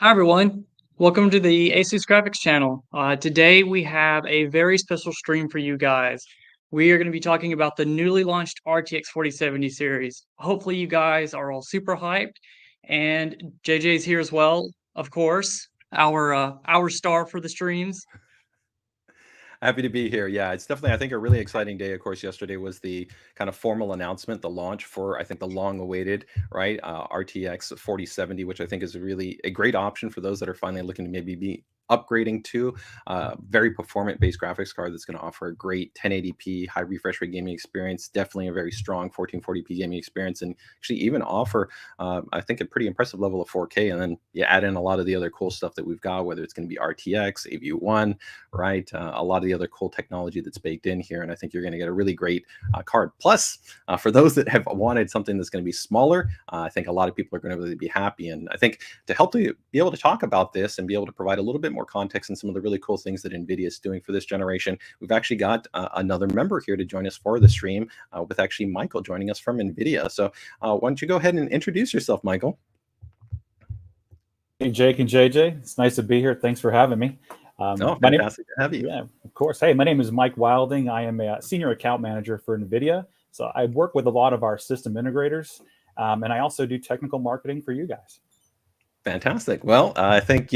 Hi everyone, welcome to the ASUS Graphics channel. Today we have a very special stream for you guys. We are going to be talking about the newly launched RTX 4070 series. Hopefully you guys are all super hyped, and JJ's here as well, of course, our star for the streams. Happy to be here. Yeah, it's definitely, I think, a really exciting day. Of course, yesterday was the kind of formal announcement, the launch for, I think, the long-awaited, right, RTX 4070, which I think is really a great option for those that are finally looking to maybe be upgrading to a very performant-based graphics card that's going to offer a great 1080p high refresh rate gaming experience, definitely a very strong 1440p gaming experience, and actually even offer, I think, a pretty impressive level of 4K. And then you add in a lot of the other cool stuff that we've got, whether it's going to be RTX, AV1, right? A lot of the other cool technology that's baked in here. And I think you're going to get a really great card. Plus, for those that have wanted something that's going to be smaller, I think a lot of people are going to really be happy. And I think to help you be able to talk about this and be able to provide a little bit more context and some of the really cool things that NVIDIA is doing for this generation, we've actually got another member here to join us for the stream with actually Michael joining us from NVIDIA. So why don't you go ahead and introduce yourself, Michael? Hey, Jake and JJ, it's nice to be here. Thanks for having me. Fantastic to have you. Yeah, of course. Hey, my name is Mike Wilding. I am a senior account manager for NVIDIA. So I work with a lot of our system integrators, and I also do technical marketing for you guys. Fantastic. Well, I think,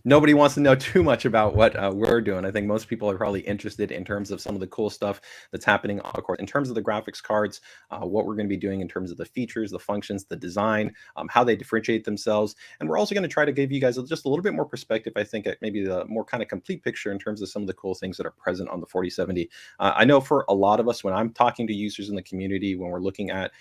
nobody wants to know too much about what we're doing. I think most people are probably interested in terms of some of the cool stuff that's happening, of course, in terms of the graphics cards, what we're going to be doing in terms of the features, the functions, the design, how they differentiate themselves. And we're also going to try to give you guys just a little bit more perspective, I think, at maybe the more kind of complete picture in terms of some of the cool things that are present on the 4070. I know for a lot of us, when I'm talking to users in the community, when we're looking at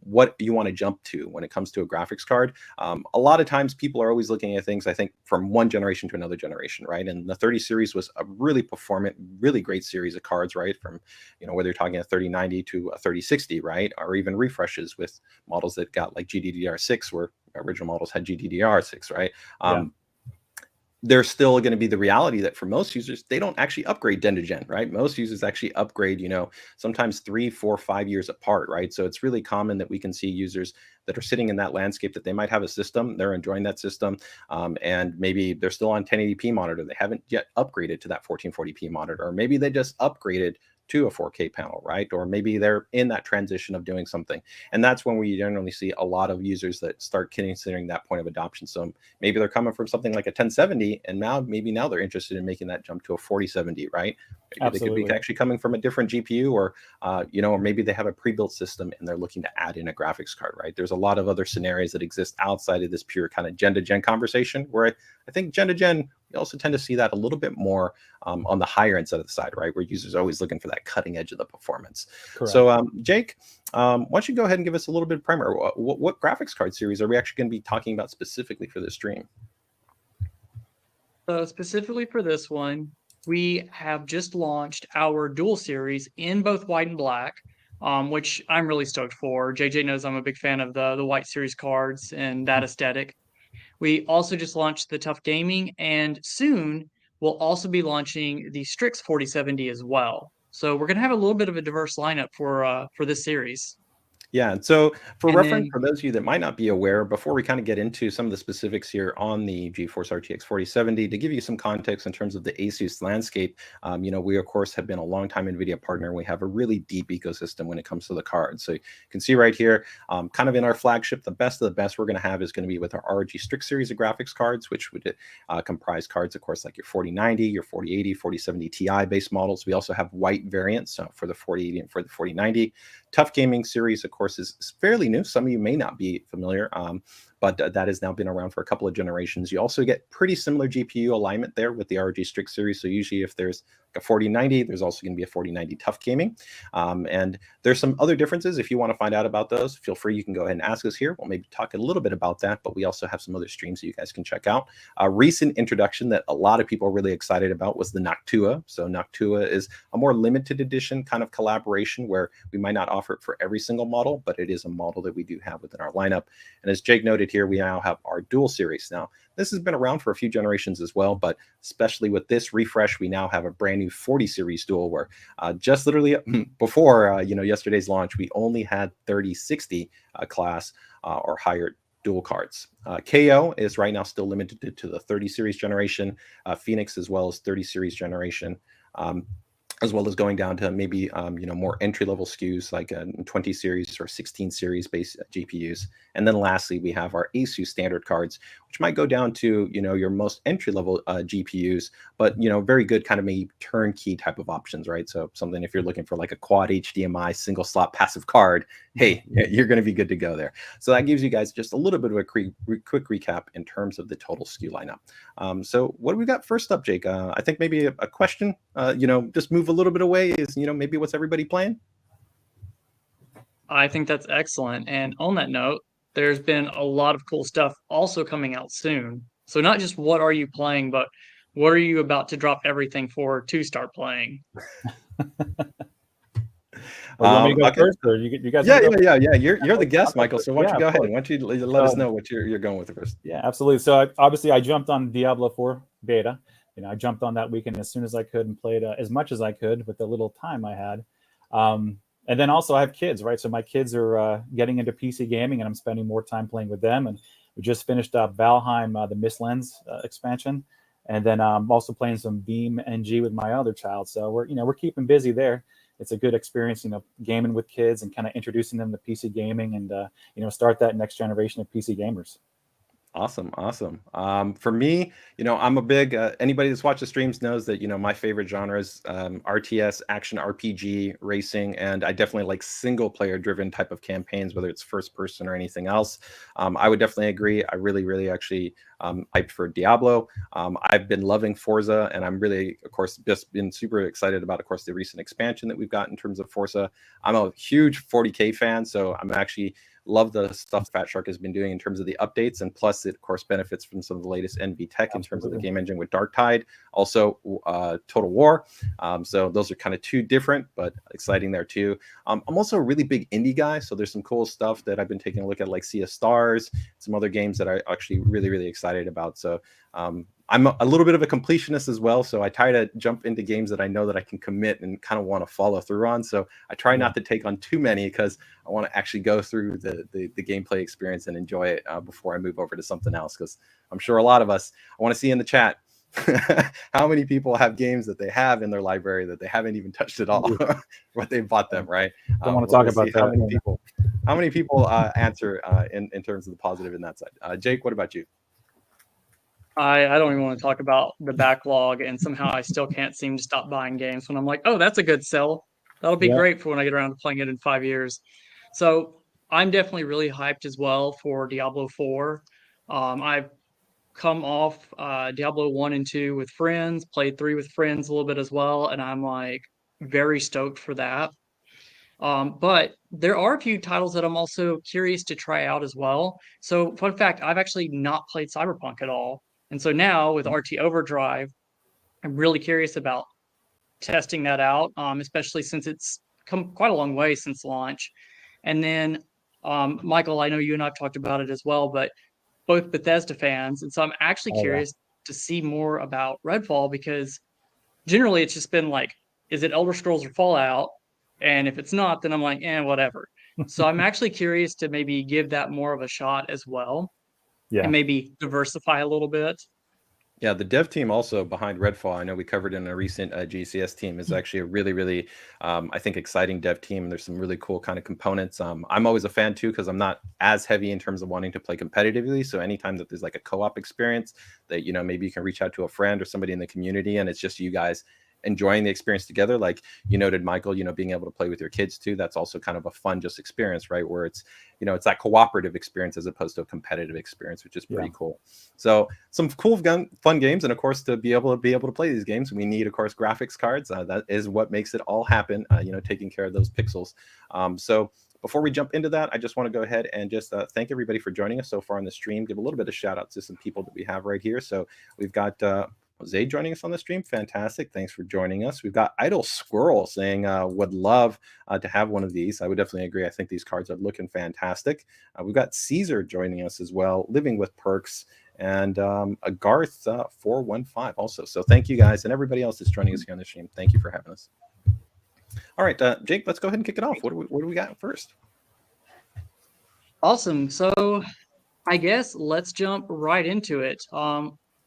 what you want to jump to when it comes to a graphics card, a lot of times people are always looking at things, I think, from one generation to another generation, right? And the 30 series was a really performant, really great series of cards, right? From, whether you're talking a 3090 to a 3060, right? Or even refreshes with models that got like GDDR6, where original models had GDDR6, right? There's still going to be the reality that for most users, they don't actually upgrade gen to gen, right? Most users actually upgrade, sometimes 3, 4, 5 years apart, right? So it's really common that we can see users that are sitting in that landscape that they might have a system, they're enjoying that system, and maybe they're still on 1080p monitor. They haven't yet upgraded to that 1440p monitor, or maybe they just upgraded to a 4K panel, right? Or maybe they're in that transition of doing something. And that's when we generally see a lot of users that start considering that point of adoption. So maybe they're coming from something like a 1070, and now they're interested in making that jump to a 4070, right? Maybe Absolutely. they could be actually coming from a different GPU, or or maybe they have a pre-built system and they're looking to add in a graphics card, right? There's a lot of other scenarios that exist outside of this pure kind of gen to gen conversation, where I think gen to gen, we also tend to see that a little bit more on the higher end side of the side, right? Where users are always looking for that cutting edge of the performance. Correct. So, Jake, why don't you go ahead and give us a little bit of primer? What graphics card series are we actually going to be talking about specifically for this stream? So specifically for this one, we have just launched our dual series in both white and black, which I'm really stoked for. JJ knows I'm a big fan of the white series cards and that aesthetic. We also just launched the TUF Gaming, and soon we'll also be launching the Strix 4070 as well. So we're gonna have a little bit of a diverse lineup for this series. Yeah, and so for And reference, then for those of you that might not be aware, before we kind of get into some of the specifics here on the GeForce RTX 4070, to give you some context in terms of the ASUS landscape, we of course have been a long-time NVIDIA partner. We have a really deep ecosystem when it comes to the cards. So you can see right here, kind of in our flagship, the best of the best we're going to have is going to be with our ROG Strix series of graphics cards, which would comprise cards, of course, like your 4090, your 4080, 4070 Ti based models. We also have white variants for the 4080 and for the 4090. TUF Gaming series, of course, is fairly new. Some of you may not be familiar, but that has now been around for a couple of generations. You also get pretty similar GPU alignment there with the ROG Strix series. So usually if there's a 4090, there's also going to be a 4090 TUF Gaming. And there's some other differences. If you want to find out about those, feel free. You can go ahead and ask us here. We'll maybe talk a little bit about that, but we also have some other streams that you guys can check out. A recent introduction that a lot of people are really excited about was the Noctua. So Noctua is a more limited edition kind of collaboration where we might not offer it for every single model, but it is a model that we do have within our lineup. And as Jake noted here, we now have our dual series. Now, this has been around for a few generations as well, but especially with this refresh, we now have a brand new 40 series dual where just literally before yesterday's launch, we only had 3060 class or higher dual cards. KO is right now still limited to the 30 series generation, Phoenix as well as 30 series generation. As well as going down to maybe more entry-level SKUs like 20 series or 16 series based GPUs. And then lastly, we have our ASUS standard cards, which might go down to your most entry-level GPUs, but very good kind of maybe turnkey type of options, right? So something if you're looking for like a quad HDMI single slot passive card, hey, you're going to be good to go there. So that gives you guys just a little bit of a quick recap in terms of the total SKU lineup. So what do we got first up, Jake? I think maybe a question, just move a little bit away is, maybe what's everybody playing? I think that's excellent. And on that note, there's been a lot of cool stuff also coming out soon. So not just what are you playing, but what are you about to drop everything for to start playing? Well, you want me to go Okay. first, or you guys? Yeah. You're the guest, Michael. So why don't you go ahead? Why don't you let us know what you're going with first? Yeah, absolutely. So obviously, I jumped on Diablo 4 beta. I jumped on that weekend as soon as I could and played as much as I could with the little time I had. And then also I have kids, right? So my kids are getting into PC gaming, and I'm spending more time playing with them. And we just finished up Valheim, the Mistlands expansion, and then also playing some Beam NG with my other child. So we're keeping busy there. It's a good experience, gaming with kids and kind of introducing them to PC gaming and start that next generation of PC gamers. Awesome. For me, I'm a big, anybody that's watched the streams knows that, my favorite genres, RTS, action RPG, racing, and I definitely like single player driven type of campaigns, whether it's first person or anything else. I would definitely agree. I really actually hyped for Diablo. I've been loving Forza, and I'm really, of course, just been super excited about, of course, the recent expansion that we've got in terms of Forza. I'm a huge 40K fan, so I'm actually love the stuff Fat Shark has been doing in terms of the updates, and plus it of course benefits from some of the latest NV tech in terms of the game engine with Dark Tide, also Total War. So those are kind of two different but exciting there too. I'm also a really big indie guy, so there's some cool stuff that I've been taking a look at, like Sea of Stars, some other games that I'm actually really excited about. So I'm a little bit of a completionist as well, so I try to jump into games that I know that I can commit and kind of want to follow through on. So I try not to take on too many because I want to actually go through the gameplay experience and enjoy it before I move over to something else. Because I'm sure a lot of us, I want to see in the chat how many people have games that they have in their library that they haven't even touched at all, but they bought them, right? I want to talk about that. How many people answer in terms of the positive in that side? Jake, what about you? I don't even want to talk about the backlog, and somehow I still can't seem to stop buying games when I'm like, oh, that's a good sell. That'll be great for when I get around to playing it in 5 years. So I'm definitely really hyped as well for Diablo 4. I've come off Diablo 1 and 2 with friends, played 3 with friends a little bit as well, and I'm like very stoked for that. But there are a few titles that I'm also curious to try out as well. So fun fact, I've actually not played Cyberpunk at all. And so now with RT Overdrive, I'm really curious about testing that out, especially since it's come quite a long way since launch. And then, Michael, I know you and I've talked about it as well, but both Bethesda fans. And so I'm actually curious to see more about Redfall, because generally it's just been like, is it Elder Scrolls or Fallout? And if it's not, then I'm like, whatever. So I'm actually curious to maybe give that more of a shot as well. And maybe diversify a little bit. Yeah, the dev team also behind Redfall, I know we covered in a recent GCS team, is actually a really, I think, exciting dev team. There's some really cool kind of components. I'm always a fan too, because I'm not as heavy in terms of wanting to play competitively. So anytime that there's like a co-op experience that, maybe you can reach out to a friend or somebody in the community and it's just you guys enjoying the experience together, like you noted, Michael, being able to play with your kids too, that's also kind of a fun just experience, right, where it's it's that cooperative experience as opposed to a competitive experience, which is pretty cool. So some cool fun games, and of course to be able to play these games, we need, of course, graphics cards. That is what makes it all happen, taking care of those pixels. So before we jump into that, I just want to go ahead and just thank everybody for joining us so far on the stream. Give a little bit of shout out to some people that we have right here. So we've got Jose joining us on the stream. Fantastic. Thanks for joining us. We've got Idle Squirrel saying, would love to have one of these. I would definitely agree. I think these cards are looking fantastic. We've got Caesar joining us as well, Living with Perks, and a Garth 415 also. So thank you guys, and everybody else that's joining us here on the stream. Thank you for having us. All right, Jake, let's go ahead and kick it off. What do we got first? Awesome. So I guess let's jump right into it.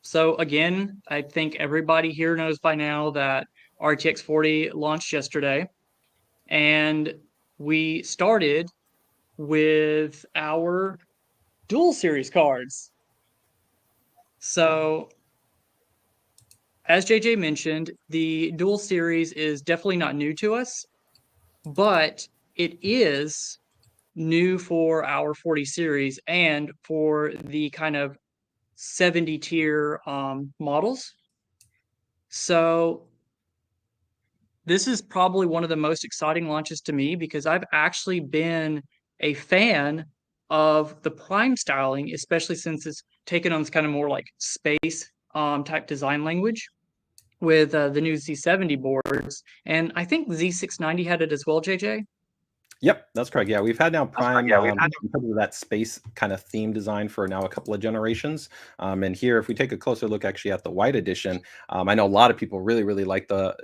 So again, I think everybody here knows by now that RTX 40 launched yesterday, and we started with our dual series cards. So as JJ mentioned, the dual series is definitely not new to us, but it is new for our 40 series and for the kind of 70 tier models. So this is probably one of the most exciting launches to me because I've actually been a fan of the prime styling, especially since it's taken on this kind of more like space type design language with the new Z70 boards. And I think Z690 had it as well, JJ. Yep, that's correct. Yeah, we've had now Prime in terms of that space kind of theme design for now a couple of generations. And here, if we take a closer look actually at the white edition, I know a lot of people really like the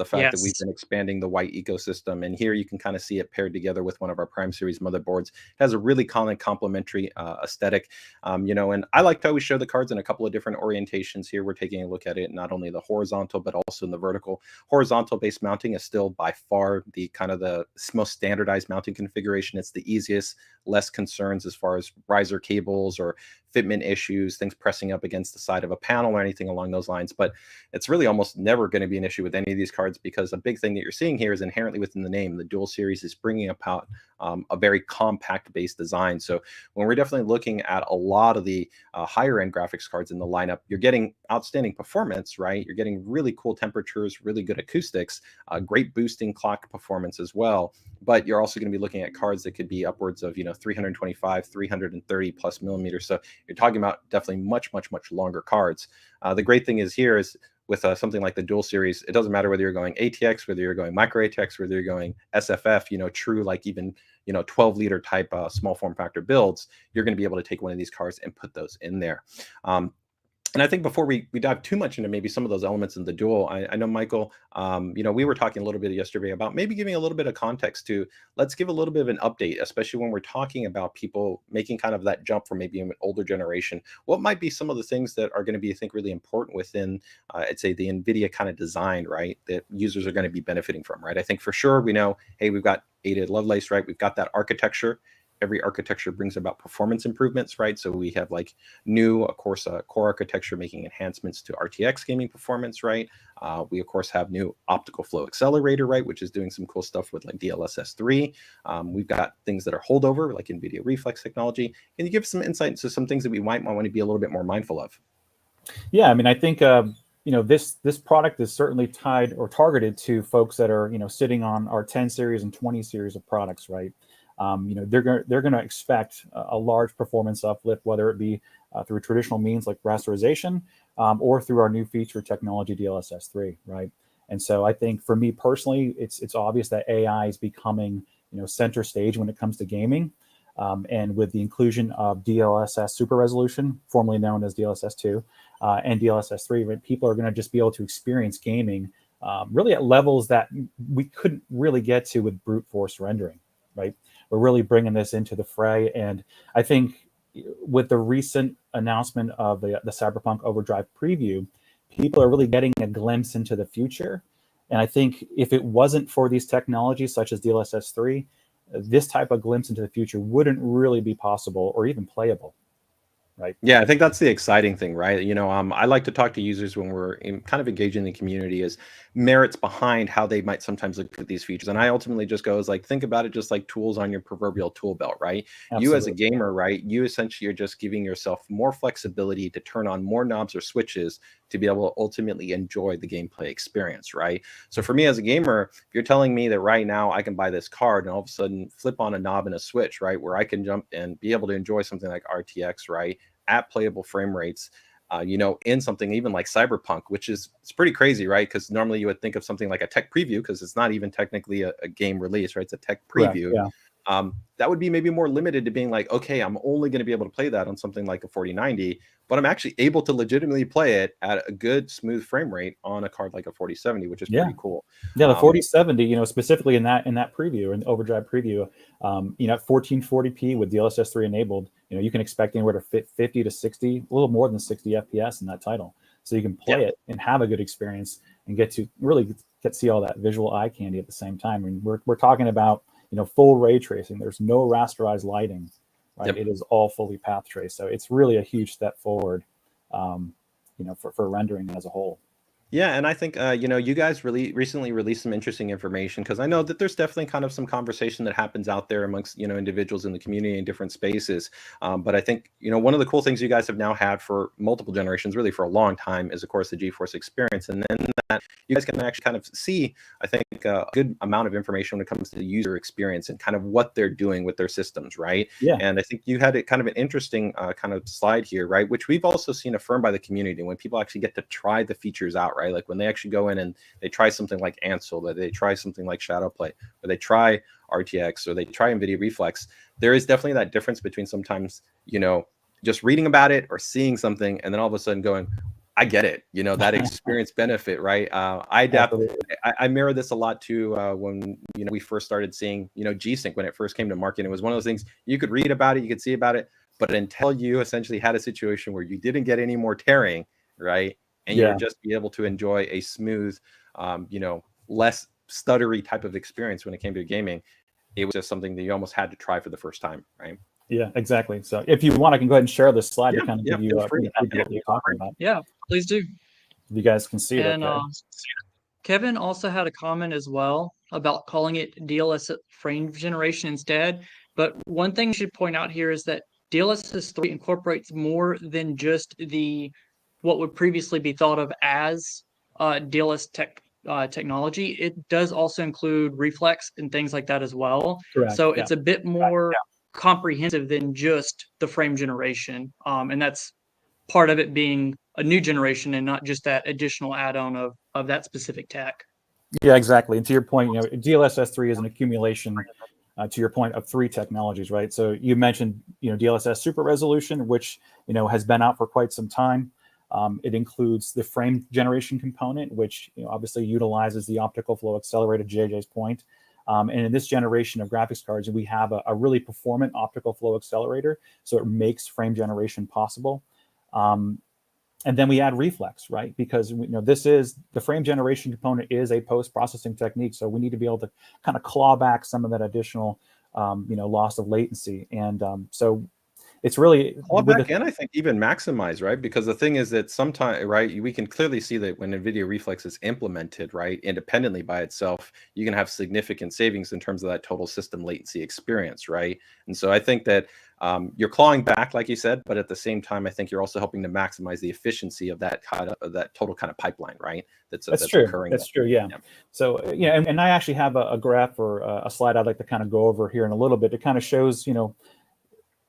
fact that we've Yes. been expanding the white ecosystem. And here you can kind of see it paired together with one of our Prime series motherboards. It has a really common complementary aesthetic, and I like to always show the cards in a couple of different orientations. Here, we're taking a look at it not only the horizontal but also in the vertical. Horizontal based mounting is still by far the kind of the most standardized mounting configuration. It's the easiest, less concerns as far as riser cables or fitment issues, things pressing up against the side of a panel or anything along those lines. But it's really almost never going to be an issue with any of these cards because a big thing that you're seeing here is inherently within the name. The dual series is bringing about a very compact based design. So when we're definitely looking at a lot of the higher end graphics cards in the lineup, you're getting outstanding performance, right? You're getting really cool temperatures, really good acoustics, great boosting clock performance as well. But you're also going to be looking at cards that could be upwards of 325, 330 plus millimeters. So you're talking about definitely much longer cards. The great thing is here is with something like the dual series, it doesn't matter whether you're going ATX, whether you're going micro ATX, whether you're going SFF, true like even 12-liter type small form factor builds, you're going to be able to take one of these cards and put those in there. And I think before we dive too much into maybe some of those elements in the dual, I know, Michael, we were talking a little bit yesterday about maybe giving a little bit of context to, let's give a little bit of an update, especially when we're talking about people making kind of that jump from maybe an older generation. What might be some of the things that are going to be, I think, really important within, I'd say, the NVIDIA kind of design, right, that users are going to be benefiting from, right? I think for sure we know, hey, we've got 8 Lovelace, right? We've got that architecture. Every architecture brings about performance improvements, right? So we have like new, of course, core architecture making enhancements to RTX gaming performance, right? We, of course, have new optical flow accelerator, right? Which is doing some cool stuff with like DLSS 3. We've got things that are holdover, like NVIDIA reflex technology. Can you give some insight into some things that we might want to be a little bit more mindful of? Yeah, I mean, I think this product is certainly tied or targeted to folks that are sitting on our 10 series and 20 series of products, right? They're going to expect a large performance uplift, whether it be through traditional means like rasterization or through our new feature technology DLSS 3, right? And so I think for me personally, it's obvious that AI is becoming center stage when it comes to gaming, and with the inclusion of DLSS super resolution, formerly known as DLSS 2, and DLSS 3, right, people are going to just be able to experience gaming really at levels that we couldn't really get to with brute force rendering, right? We're really bringing this into the fray. And I think with the recent announcement of the Cyberpunk Overdrive preview, people are really getting a glimpse into the future. And I think if it wasn't for these technologies such as DLSS 3, this type of glimpse into the future wouldn't really be possible or even playable. Right. Yeah, I think that's the exciting thing, right? I like to talk to users when we're kind of engaging the community as merits behind how they might sometimes look at these features. And I ultimately just go as like, think about it just like tools on your proverbial tool belt, right? Absolutely. You as a gamer, right? You essentially are just giving yourself more flexibility to turn on more knobs or switches to be able to ultimately enjoy the gameplay experience, right? So for me as a gamer, if you're telling me that right now I can buy this card and all of a sudden flip on a knob and a switch, right, where I can jump and be able to enjoy something like RTX, right, at playable frame rates, in something even like Cyberpunk, which is, it's pretty crazy, right? Because normally you would think of something like a tech preview, because it's not even technically a game release, right? It's a tech preview. Correct, yeah. that would be maybe more limited to being like, okay, I'm only going to be able to play that on something like a 4090, but I'm actually able to legitimately play it at a good smooth frame rate on a card like a 4070, which is pretty cool. Yeah, the 4070, you know, specifically in that preview, in the overdrive preview, you know, at 1440p with DLSS 3 enabled, you know, you can expect anywhere to fit 50 to 60, a little more than 60 FPS in that title. So you can play it and have a good experience and get to really get to see all that visual eye candy at the same time. I mean, we're talking about, you know, full ray tracing. There's no rasterized lighting, right? It is all fully path traced. So it's really a huge step forward, you know, for rendering as a whole. Yeah, and I think you know, you guys really recently released some interesting information, because I know that there's definitely kind of some conversation that happens out there amongst, you know, individuals in the community in different spaces. But I think, you know, one of the cool things you guys have now had for multiple generations, really for a long time, is of course the GeForce experience, and then that you guys can actually kind of see, I think, a good amount of information when it comes to the user experience and kind of what they're doing with their systems, right? Yeah. And I think you had kind of an interesting kind of slide here, right? Which we've also seen affirmed by the community when people actually get to try the features out, right? Like when they actually go in and they try something like Ansel, or they try something like Shadowplay, or they try RTX, or they try NVIDIA Reflex, there is definitely that difference between sometimes, you know, just reading about it or seeing something and then all of a sudden going, I get it, you know, that experience benefit, right? I mirror this a lot too when, you know, we first started seeing, you know, G-Sync when it first came to market. It was one of those things you could read about it, you could see about it, but until you essentially had a situation where you didn't get any more tearing, right? And you would just be able to enjoy a smooth, you know, less stuttery type of experience when it came to gaming. It was just something that you almost had to try for the first time, right? Yeah, exactly. So if you want, I can go ahead and share this slide to kind of give you feel free. what you're talking about. Yeah, please do. You guys can see it. And Okay. Kevin also had a comment as well about calling it DLSS frame generation instead. But one thing I should point out here is that DLSS 3 incorporates more than just what would previously be thought of as DLSS technology. It does also include reflex and things like that as well. Correct. So it's a bit more comprehensive than just the frame generation. And that's part of it being a new generation and not just that additional add-on of that specific tech. Yeah, exactly. And to your point, you know, DLSS 3 is an accumulation, to your point, of 3 technologies, right? So you mentioned, you know, DLSS Super Resolution, which, you know, has been out for quite some time. It includes the frame generation component, which, you know, obviously utilizes the optical flow accelerator, JJ's point. And in this generation of graphics cards, we have a really performant optical flow accelerator, so it makes frame generation possible. And then we add reflex, right? Because, you know, this is the frame generation component is a post-processing technique, so we need to be able to kind of claw back some of that additional, you know, loss of latency. And so it's really claw back, and I think even maximize, right? Because the thing is that sometimes, right, we can clearly see that when NVIDIA Reflex is implemented, right, independently by itself, you can have significant savings in terms of that total system latency experience, right? And so I think that you're clawing back, like you said, but at the same time, I think you're also helping to maximize the efficiency of that kind of that total kind of pipeline, right? That's true. Occurring. That's true. Yeah. So yeah, and I actually have a graph or a slide I'd like to kind of go over here in a little bit. It kind of shows, you know,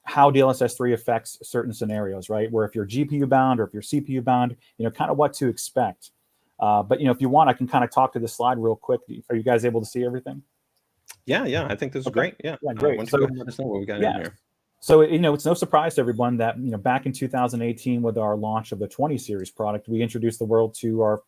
how DLSS 3 affects certain scenarios, right? Where if you're GPU bound or if you're CPU bound, you know, kind of what to expect. But, you know, if you want, I can kind of talk to the slide real quick. Are you guys able to see everything? Yeah, I think this is great. Yeah, great. So let us know what we got in here. So, you know, it's no surprise to everyone that, you know, back in 2018 with our launch of the 20 series product, we introduced the world to our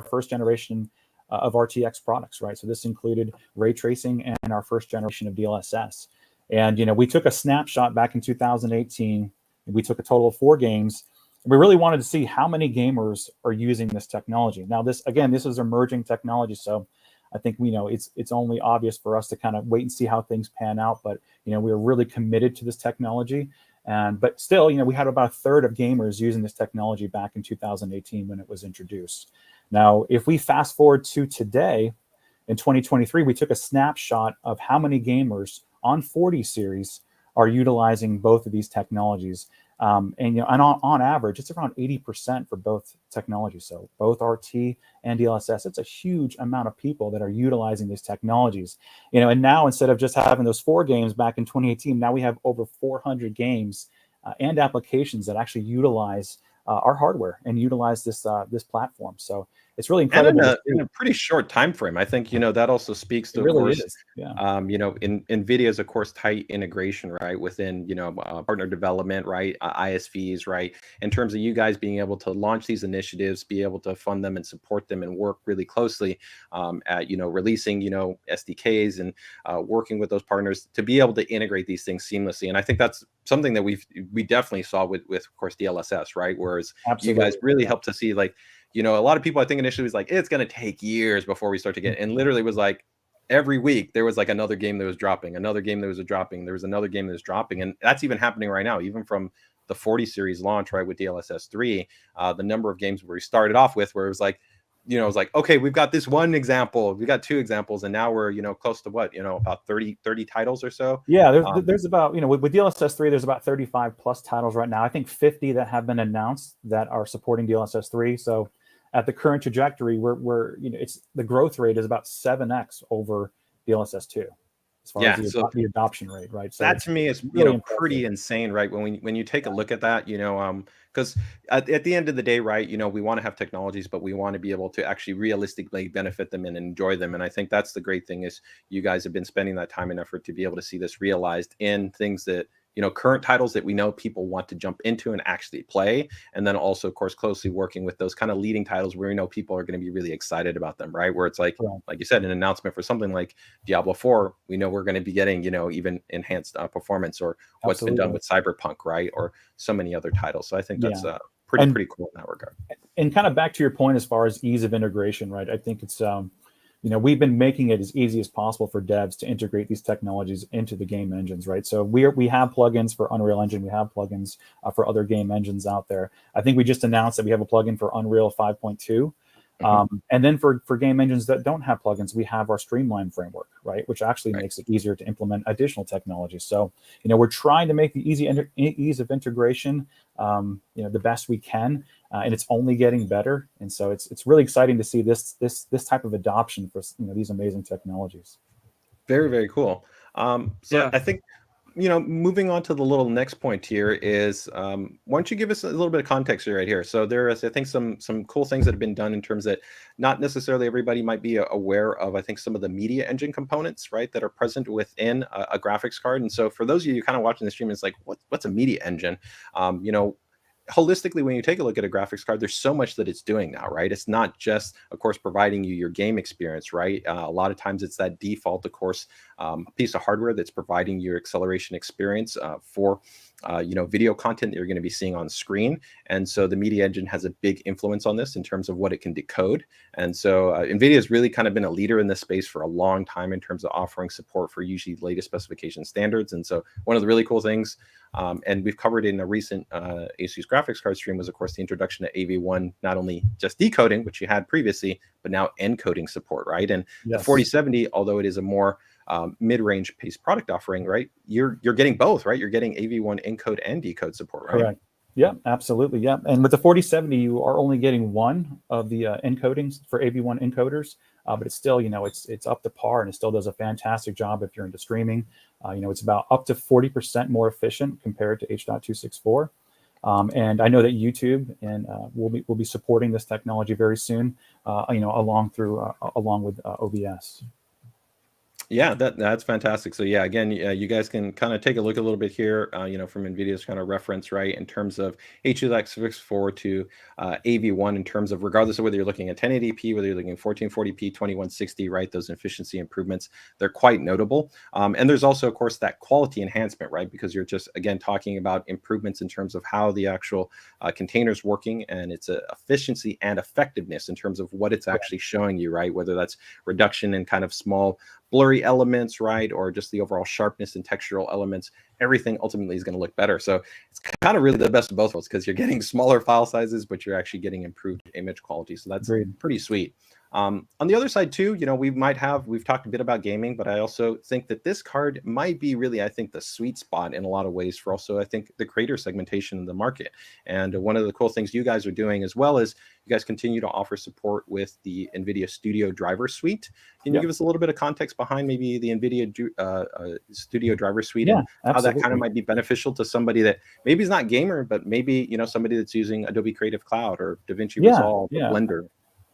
first generation of RTX products, right? So this included ray tracing and our first generation of DLSS. And, you know, we took a snapshot back in 2018. And we took a total of 4 games. And we really wanted to see how many gamers are using this technology. Now, this is emerging technology. So I think, you know, it's only obvious for us to kind of wait and see how things pan out. But, you know, we are really committed to this technology. But still, you know, we had about a third of gamers using this technology back in 2018 when it was introduced. Now, if we fast forward to today, in 2023, we took a snapshot of how many gamers on 40 series are utilizing both of these technologies. And, you know, and on average, it's around 80% for both technologies. So both RT and DLSS, it's a huge amount of people that are utilizing these technologies. You know, and now instead of just having those 4 games back in 2018, now we have over 400 games and applications that actually utilize our hardware and utilize this platform. So it's really And incredible to in see. a pretty short time frame. I think, that also speaks It to, of really course, is. Yeah. in NVIDIA's, of course, tight integration, right, within, partner development, right, ISVs, right, in terms of you guys being able to launch these initiatives, be able to fund them and support them and work really closely at, releasing, SDKs and working with those partners to be able to integrate these things seamlessly. And I think that's something that we definitely saw with, of course, DLSS, right, whereas you guys Absolutely. really Yeah. helped to see, like, a lot of people, I think, initially was like, it's going to take years before we start to get, and literally was like, every week there was like another game that was dropping, another game that was dropping, there was another game that was dropping. And that's even happening right now, even from the 40 series launch, right, with DLSS 3, the number of games where we started off with, where it was like, it was like, okay, we've got this one example, we got two examples, and now we're, close to what, about 30 titles or so. Yeah, there's about, with DLSS 3, there's about 35 plus titles right now. I think 50 that have been announced that are supporting DLSS 3. So at the current trajectory, we're it's the growth rate is about 7x over DLSS 2 as far as the adoption rate, right? So that to me is really pretty insane, right? When you take a look at that, because at the end of the day, right, we want to have technologies, but we want to be able to actually realistically benefit them and enjoy them. And I think that's the great thing, is you guys have been spending that time and effort to be able to see this realized in things that, current titles that we know people want to jump into and actually play. And then also, of course, closely working with those kind of leading titles where we know people are going to be really excited about them, right? Where it's like you said, an announcement for something like Diablo 4, we know we're going to be getting, even enhanced performance, or what's been done with Cyberpunk, right? Or so many other titles. So I think that's pretty cool in that regard. And kind of back to your point as far as ease of integration, right? I think it's we've been making it as easy as possible for devs to integrate these technologies into the game engines, right? So we have plugins for Unreal Engine, we have plugins for other game engines out there. I think we just announced that we have a plugin for Unreal 5.2. And then for game engines that don't have plugins, we have our Streamline framework, right, which actually makes it easier to implement additional technologies. So we're trying to make the ease of integration the best we can, and it's only getting better. And so it's really exciting to see this type of adoption for these amazing technologies. Very, very cool. I think, moving on to the little next point here is, why don't you give us a little bit of context here, right here? So there is, I think, some cool things that have been done in terms that not necessarily everybody might be aware of. I think some of the media engine components, right, that are present within a graphics card. And so for those of you kind of watching the stream, it's like, what's a media engine? Holistically, when you take a look at a graphics card, there's so much that it's doing now, right? It's not just, of course, providing you your game experience, right? A lot of times it's that default, of course, piece of hardware that's providing your acceleration experience for video content that you're going to be seeing on screen. And so the media engine has a big influence on this in terms of what it can decode. And so NVIDIA has really kind of been a leader in this space for a long time in terms of offering support for usually latest specification standards. And so one of the really cool things, and we've covered in a recent ASUS graphics card stream, was, of course, the introduction of AV1, not only just decoding, which you had previously, but now encoding support, right? And the 4070, although it is a more mid-range paced product offering, right, you're getting both, right? You're getting AV1 encode and decode support, right? Correct. Yeah, absolutely. Yeah. And with the 4070, you are only getting one of the encodings for AV1 encoders, but it's still, it's up to par, and it still does a fantastic job if you're into streaming. It's about up to 40% more efficient compared to H.264. And I know that YouTube and will be supporting this technology very soon, along with OBS. Yeah, that's fantastic. So yeah, again, you guys can kind of take a look a little bit here, from NVIDIA's kind of reference, right, in terms of H.264 to AV1, in terms of regardless of whether you're looking at 1080p, whether you're looking at 1440p, 2160, right, those efficiency improvements, they're quite notable. And there's also, of course, that quality enhancement, right, because you're just, again, talking about improvements in terms of how the actual container's working, and its efficiency and effectiveness in terms of what it's actually showing you, right, whether that's reduction in kind of small blurry elements, right, or just the overall sharpness and textural elements. Everything ultimately is going to look better. So it's kind of really the best of both worlds, because you're getting smaller file sizes, but you're actually getting improved image quality. So that's pretty sweet. On the other side too, we've talked a bit about gaming, but I also think that this card might be really, I think, the sweet spot in a lot of ways for also, I think, the creator segmentation in the market. And one of the cool things you guys are doing, as well as you guys continue to offer support with the NVIDIA Studio Driver Suite. Can you give us a little bit of context behind maybe the NVIDIA Studio Driver Suite, and how that kind of might be beneficial to somebody that maybe is not gamer, but maybe, somebody that's using Adobe Creative Cloud or DaVinci Resolve or Blender?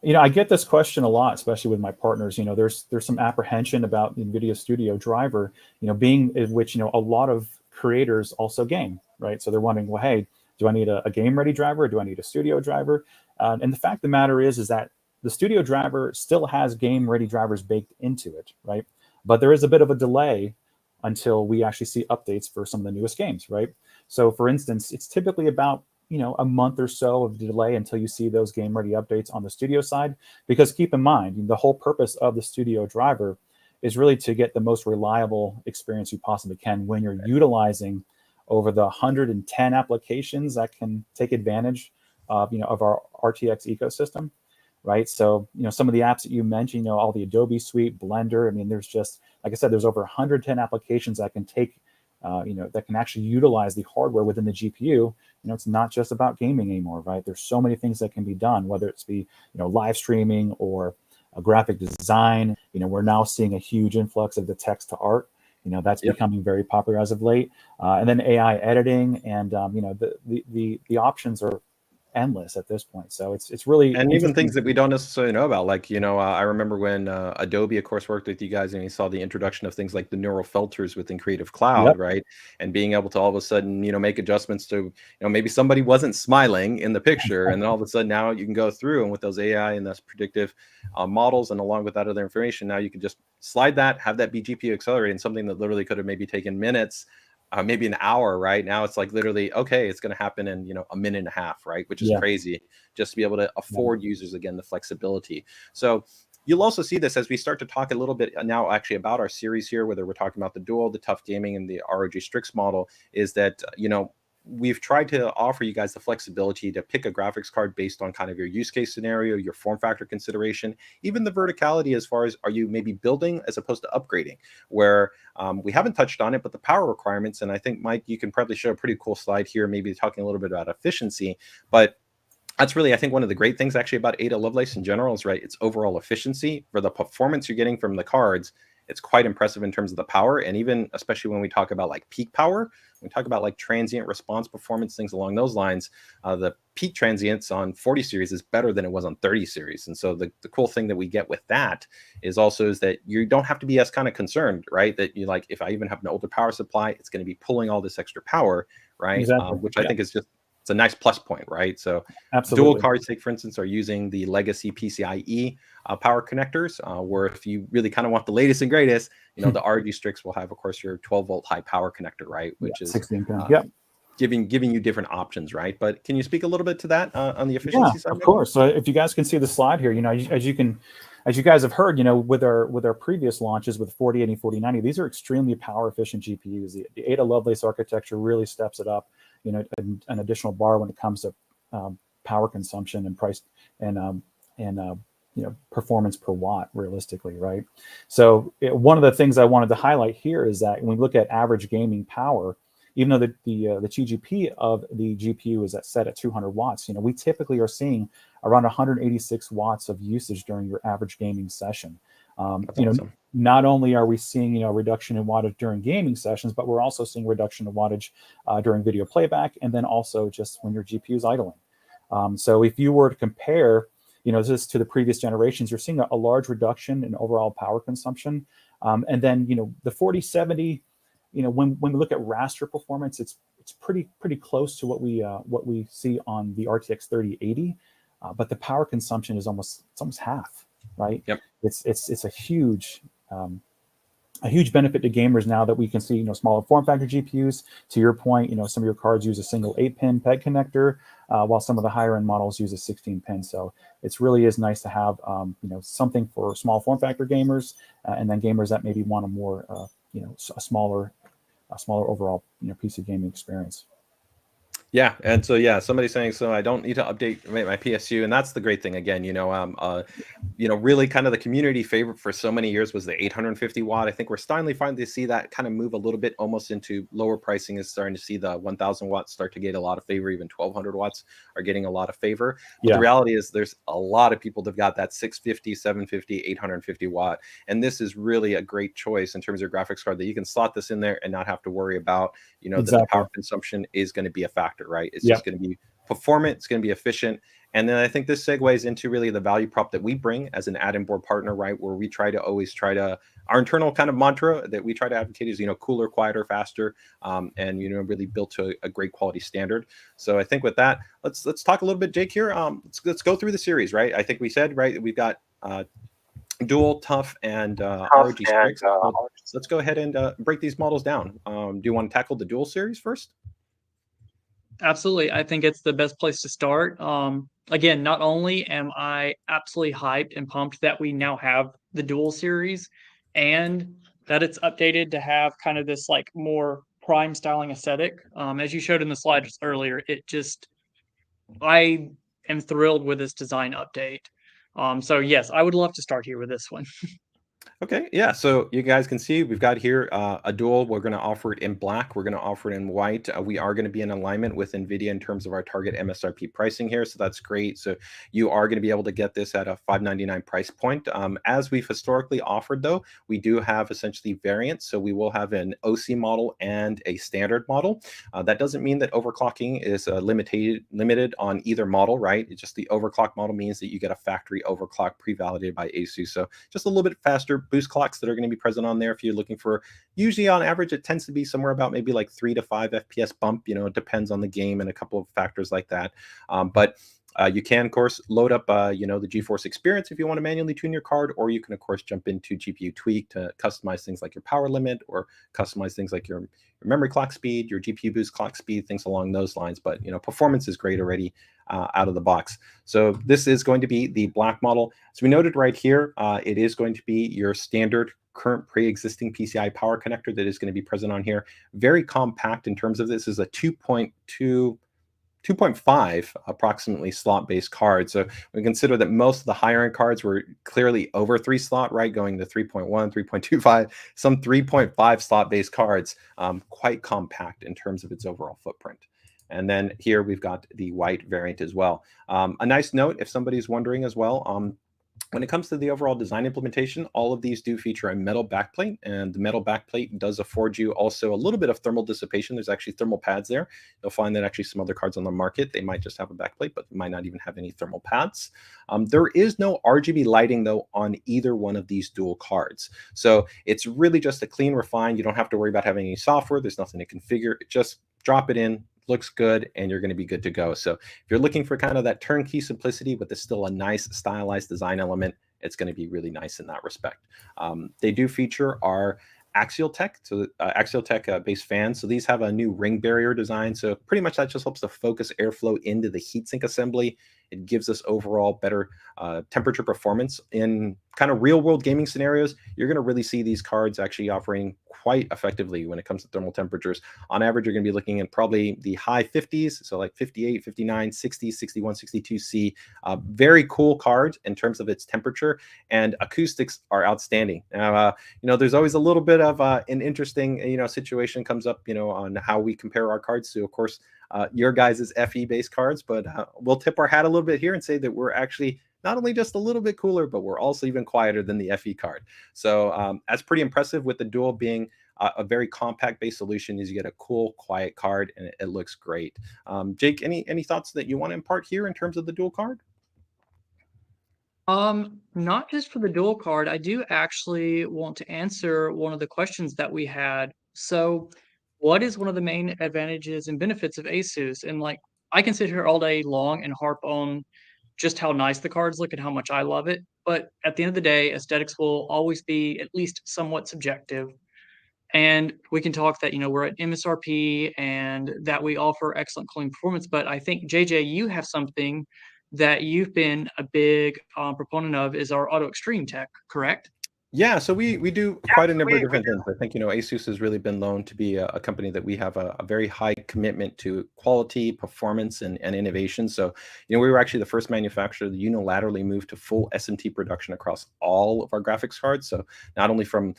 I get this question a lot, especially with my partners. There's some apprehension about the NVIDIA Studio driver, being in which, a lot of creators also game, right? So they're wondering, well, hey, do I need a game ready driver? Or do I need a studio driver? And the fact of the matter is that the studio driver still has game ready drivers baked into it, right? But there is a bit of a delay until we actually see updates for some of the newest games, right? So for instance, it's typically about a month or so of delay until you see those game ready updates on the studio side. Because keep in mind, the whole purpose of the studio driver is really to get the most reliable experience you possibly can when you're utilizing over the 110 applications that can take advantage of, of our RTX ecosystem, right? So, some of the apps that you mentioned, all the Adobe Suite, Blender, I mean, there's just, like I said, there's over 110 applications that can take, that can actually utilize the hardware within the GPU. It's not just about gaming anymore, right? There's so many things that can be done, whether it's be, live streaming or a graphic design. We're now seeing a huge influx of the text to art. That's becoming very popular as of late. And then AI editing, and the options are endless at this point. So it's really, and even things that we don't necessarily know about, like I remember when Adobe, of course, worked with you guys, and you saw the introduction of things like the neural filters within Creative Cloud, right? And being able to all of a sudden make adjustments to maybe somebody wasn't smiling in the picture, and then all of a sudden now you can go through, and with those AI and those predictive models, and along with that other information, now you can just slide that, have that be GPU accelerated, and something that literally could have maybe taken minutes, maybe an hour, right? Now it's like literally, okay, it's going to happen in, a minute and a half, right? Which is crazy, just to be able to afford users, again, the flexibility. So you'll also see this as we start to talk a little bit now actually about our series here, whether we're talking about the Dual, the TUF Gaming, and the ROG Strix model, is that, we've tried to offer you guys the flexibility to pick a graphics card based on kind of your use case scenario, your form factor consideration, even the verticality as far as, are you maybe building as opposed to upgrading, where we haven't touched on it, but the power requirements. And I think, Mike, you can probably show a pretty cool slide here, maybe talking a little bit about efficiency, but that's really, I think, one of the great things actually about Ada Lovelace in general is, right, its overall efficiency. For the performance you're getting from the cards, it's quite impressive in terms of the power. And even especially when we talk about like peak power, when we talk about like transient response performance, things along those lines, the peak transients on 40 series is better than it was on 30 series. And so the cool thing that we get with that is that you don't have to be as kind of concerned, right? That you like, if I even have an older power supply, it's going to be pulling all this extra power, right? Exactly. Which I think is just, it's a nice plus point, right? So Absolutely. dual cards, for instance, are using the legacy PCIe power connectors, where if you really kind of want the latest and greatest, the ROG Strix will have, of course, your 12-volt high power connector, right? Which is 16 pin. giving you different options, right? But can you speak a little bit to that on the efficiency side? Of course. So if you guys can see the slide here, as you guys have heard, with our previous launches with 4080, 4090, these are extremely power efficient GPUs. The Ada Lovelace architecture really steps it up, an additional bar when it comes to power consumption and price and performance per watt, realistically, right? So one of the things I wanted to highlight here is that when we look at average gaming power, even though the TGP of the GPU is set at 200 watts, we typically are seeing around 186 watts of usage during your average gaming session. Awesome. Not only are we seeing a reduction in wattage during gaming sessions, but we're also seeing reduction in wattage during video playback, and then also just when your GPU is idling. So if you were to compare, this to the previous generations, you're seeing a large reduction in overall power consumption. And then the 4070, when we look at raster performance, it's pretty close to what we see on the RTX 3080, but the power consumption is almost half, right? Yep. It's a huge benefit to gamers now that we can see smaller form factor GPUs. To your point, some of your cards use a single 8-pin PEG connector, while some of the higher end models use a 16-pin. So it really is nice to have something for small form factor gamers, and then gamers that maybe want a more a smaller overall PC gaming experience. Yeah, and so somebody's saying, so I don't need to update my PSU, and that's the great thing. Again, really kind of the community favorite for so many years was the 850 watt. I think we're finally to see that kind of move a little bit almost into lower pricing. Is starting to see the 1000 watts start to get a lot of favor. Even 1200 watts are getting a lot of favor. But the reality is there's a lot of people that've got that 650, 750, 850 watt, and this is really a great choice in terms of your graphics card that you can slot this in there and not have to worry about that the power consumption is going to be a factor. Right, it's just going to be performant, it's going to be efficient. And then I think this segues into really the value prop that we bring as an add-in board partner, right? Where we always try to, our internal kind of mantra that we try to advocate is, cooler, quieter, faster, and, really built to a great quality standard. So I think with that, let's talk a little bit, Jake, here. Let's go through the series, right? I think we said, right, we've got Dual, TUF, and ROG Strix. Let's go ahead and break these models down. Do you want to tackle the Dual series first? Absolutely. I think it's the best place to start. Again, not only am I absolutely hyped and pumped that we now have the Dual series and that it's updated to have kind of this like more prime styling aesthetic. As you showed in the slides earlier, I am thrilled with this design update. So yes, I would love to start here with this one. Okay, yeah, so you guys can see we've got here a Dual. We're going to offer it in black. We're going to offer it in white. We are going to be in alignment with NVIDIA in terms of our target MSRP pricing here, so that's great. So you are going to be able to get this at a $599 price point. As we've historically offered, though, we do have essentially variants. So we will have an OC model and a standard model. That doesn't mean that overclocking is limited on either model, right? It's just the overclock model means that you get a factory overclock pre-validated by ASUS. So just a little bit faster boost clocks that are going to be present on there. If you're looking for, usually on average, it tends to be somewhere about maybe like 3 to 5 FPS bump. It depends on the game and a couple of factors like that. But you can, of course, load up, the GeForce experience if you want to manually tune your card, or you can, of course, jump into GPU Tweak to customize things like your power limit or customize things like your memory clock speed, your GPU boost clock speed, things along those lines. But, performance is great already out of the box. So this is going to be the black model. So we noted right here, it is going to be your standard current pre-existing PCI power connector that is going to be present on here. Very compact in terms of this is a 2.5 approximately slot-based card. So we consider that most of the higher end cards were clearly over 3 slot, right? Going to 3.1, 3.25, some 3.5 slot-based cards, quite compact in terms of its overall footprint. And then here we've got the white variant as well. A nice note, if somebody's wondering as well, when it comes to the overall design implementation, all of these do feature a metal backplate, and the metal backplate does afford you also a little bit of thermal dissipation. There's actually thermal pads there. You'll find that actually some other cards on the market, they might just have a backplate, but might not even have any thermal pads. There is no RGB lighting, though, on either one of these dual cards. So it's really just a clean, refined. You don't have to worry about having any software. There's nothing to configure. Just drop it in, looks good, and you're going to be good to go. So if you're looking for kind of that turnkey simplicity, but there's still a nice stylized design element, it's going to be really nice in that respect. They do feature our Axial Tech, so Axial Tech based fans. So these have a new ring barrier design. So pretty much that just helps to focus airflow into the heatsink assembly. It gives us overall better temperature performance in kind of real world gaming scenarios. You're going to really see these cards actually operating quite effectively when it comes to thermal temperatures. On average, you're going to be looking at probably the high 50s, so like 58, 59, 60, 61, 62C. Very cool card in terms of its temperature, and acoustics are outstanding. Now, there's always a little bit of an interesting, situation comes up, on how we compare our cards to, of course, your guys' FE based cards, but we'll tip our hat a little bit here and say that we're actually not only just a little bit cooler, but we're also even quieter than the FE card. So that's pretty impressive, with the Dual being a very compact based solution. Is you get a cool, quiet card, and it looks great. Jake, any thoughts that you want to impart here in terms of the Dual card? Not just for the Dual card. I do actually want to answer one of the questions that we had. So, what is one of the main advantages and benefits of ASUS? And like, I can sit here all day long and harp on just how nice the cards look and how much I love it. But at the end of the day, aesthetics will always be at least somewhat subjective. And we can talk that, we're at MSRP and that we offer excellent cooling performance. But I think, JJ, you have something that you've been a big proponent of is our auto extreme tech, correct? Yeah, so we do quite a number of different things. I think, ASUS has really been known to be a company that we have a very high commitment to quality, performance, and innovation. So, we were actually the first manufacturer that unilaterally moved to full SMT production across all of our graphics cards. So not only from,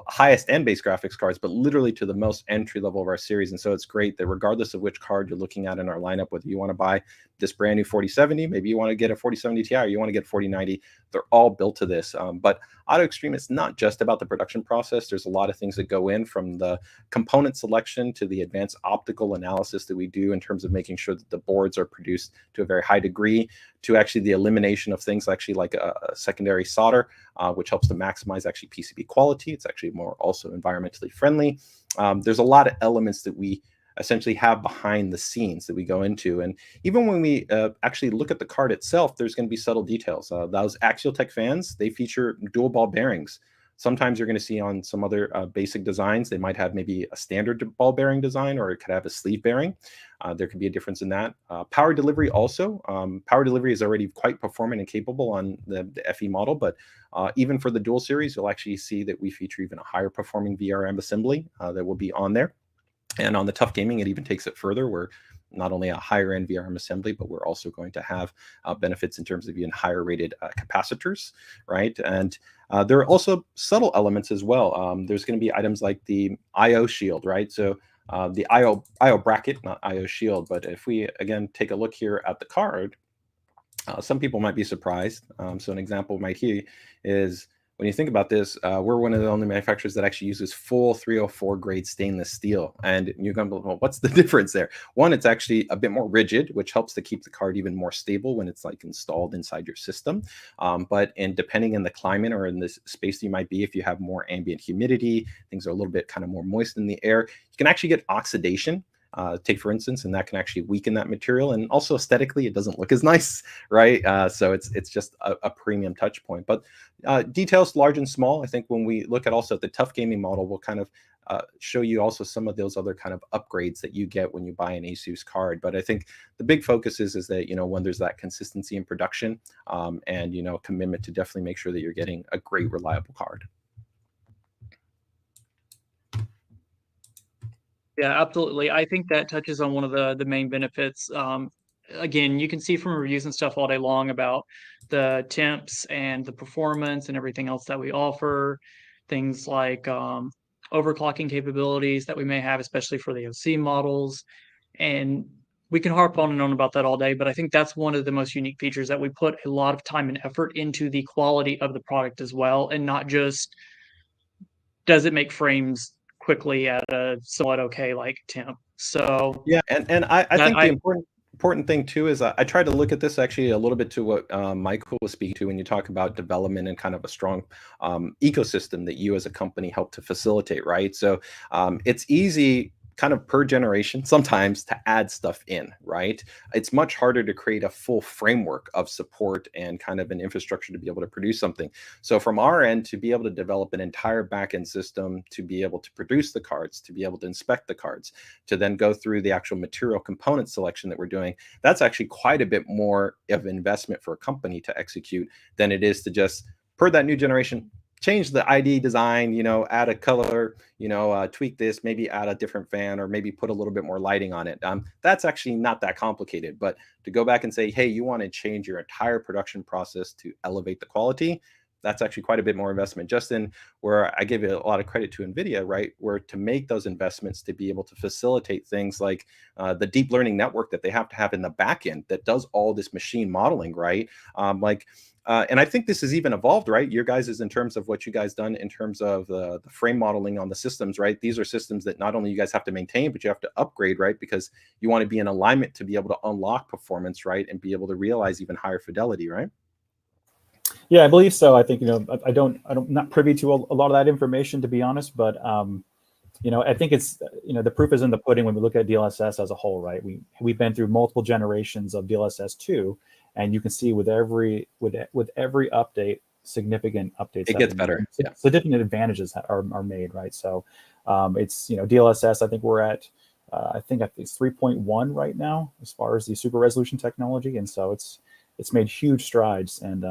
highest end based graphics cards, but literally to the most entry level of our series. And so it's great that regardless of which card you're looking at in our lineup, whether you want to buy this brand new 4070, maybe you want to get a 4070 Ti, or you want to get 4090, they're all built to this. But Auto Extreme Livestream, it's not just about the production process. There's a lot of things that go in, from the component selection to the advanced optical analysis that we do in terms of making sure that the boards are produced to a very high degree, to actually the elimination of things actually like a secondary solder, which helps to maximize actually PCB quality. It's actually more also environmentally friendly. There's a lot of elements that we essentially have behind the scenes that we go into. And even when we actually look at the card itself, there's going to be subtle details. Those Axial Tech fans, they feature dual ball bearings. Sometimes you're going to see on some other basic designs, they might have maybe a standard ball bearing design, or it could have a sleeve bearing. There could be a difference in that. Power delivery also. Power delivery is already quite performant and capable on the FE model, but even for the dual series, you'll actually see that we feature even a higher performing VRM assembly that will be on there. And on the TUF Gaming, it even takes it further. We're not only a higher end VRM assembly, but we're also going to have benefits in terms of even higher rated capacitors, right? And there are also subtle elements as well. There's going to be items like the I/O shield, right? So the I/O bracket, not I/O shield. But if we again take a look here at the card, some people might be surprised. So an example might here is, when you think about this, we're one of the only manufacturers that actually uses full 304 grade stainless steel. And you're going to be, well, what's the difference there? One, it's actually a bit more rigid, which helps to keep the card even more stable when it's like installed inside your system. But depending on the climate or in the space you might be, if you have more ambient humidity, things are a little bit kind of more moist in the air, you can actually get oxidation. Take for instance, and that can actually weaken that material, and also aesthetically it doesn't look as nice, right? So it's just a premium touch point. But details large and small, I think when we look at also the TUF Gaming model, we'll kind of show you also some of those other kind of upgrades that you get when you buy an ASUS card. But I think the big focus is that, you know, when there's that consistency in production, and, you know, commitment to definitely make sure that you're getting a great reliable card. Yeah, absolutely. I think that touches on one of the main benefits. Again, you can see from reviews and stuff all day long about the temps and the performance and everything else that we offer. Things like overclocking capabilities that we may have, especially for the OC models. And we can harp on and on about that all day, but I think that's one of the most unique features, that we put a lot of time and effort into the quality of the product as well, and not just does it make frames quickly at a somewhat okay like temp. So yeah, and I think the important thing too is I try to look at this actually a little bit to what Michael was speaking to when you talk about development and kind of a strong ecosystem that you as a company help to facilitate, right? So it's easy kind of per generation sometimes to add stuff in, right? It's much harder to create a full framework of support and kind of an infrastructure to be able to produce something. So from our end, to be able to develop an entire backend system, to be able to produce the cards, to be able to inspect the cards, to then go through the actual material component selection that we're doing, that's actually quite a bit more of an investment for a company to execute than it is to just, per that new generation, change the ID design, you know, add a color, you know, tweak this, maybe add a different fan, or maybe put a little bit more lighting on it. That's actually not that complicated. But to go back and say, hey, you want to change your entire production process to elevate the quality, that's actually quite a bit more investment. Just in where I give a lot of credit to NVIDIA, right? Where to make those investments to be able to facilitate things like the deep learning network that they have to have in the back end that does all this machine modeling, right? And I think this has even evolved, right? Your guys is in terms of what you guys done in terms of the frame modeling on the systems, right? These are systems that not only you guys have to maintain, but you have to upgrade, right? Because you want to be in alignment to be able to unlock performance, right? And be able to realize even higher fidelity, right? Yeah, I believe so. I think, you know, I'm not privy to a lot of that information, to be honest, but you know, I think it's, you know, the proof is in the pudding when we look at DLSS as a whole, right? We've been through multiple generations of DLSS 2, and you can see with every update, significant updates. It gets better. Yeah. Significant advantages are made, right? So it's, you know, DLSS, I think we're at, I think it's 3.1 right now as far as the super resolution technology, and so it's made huge strides, and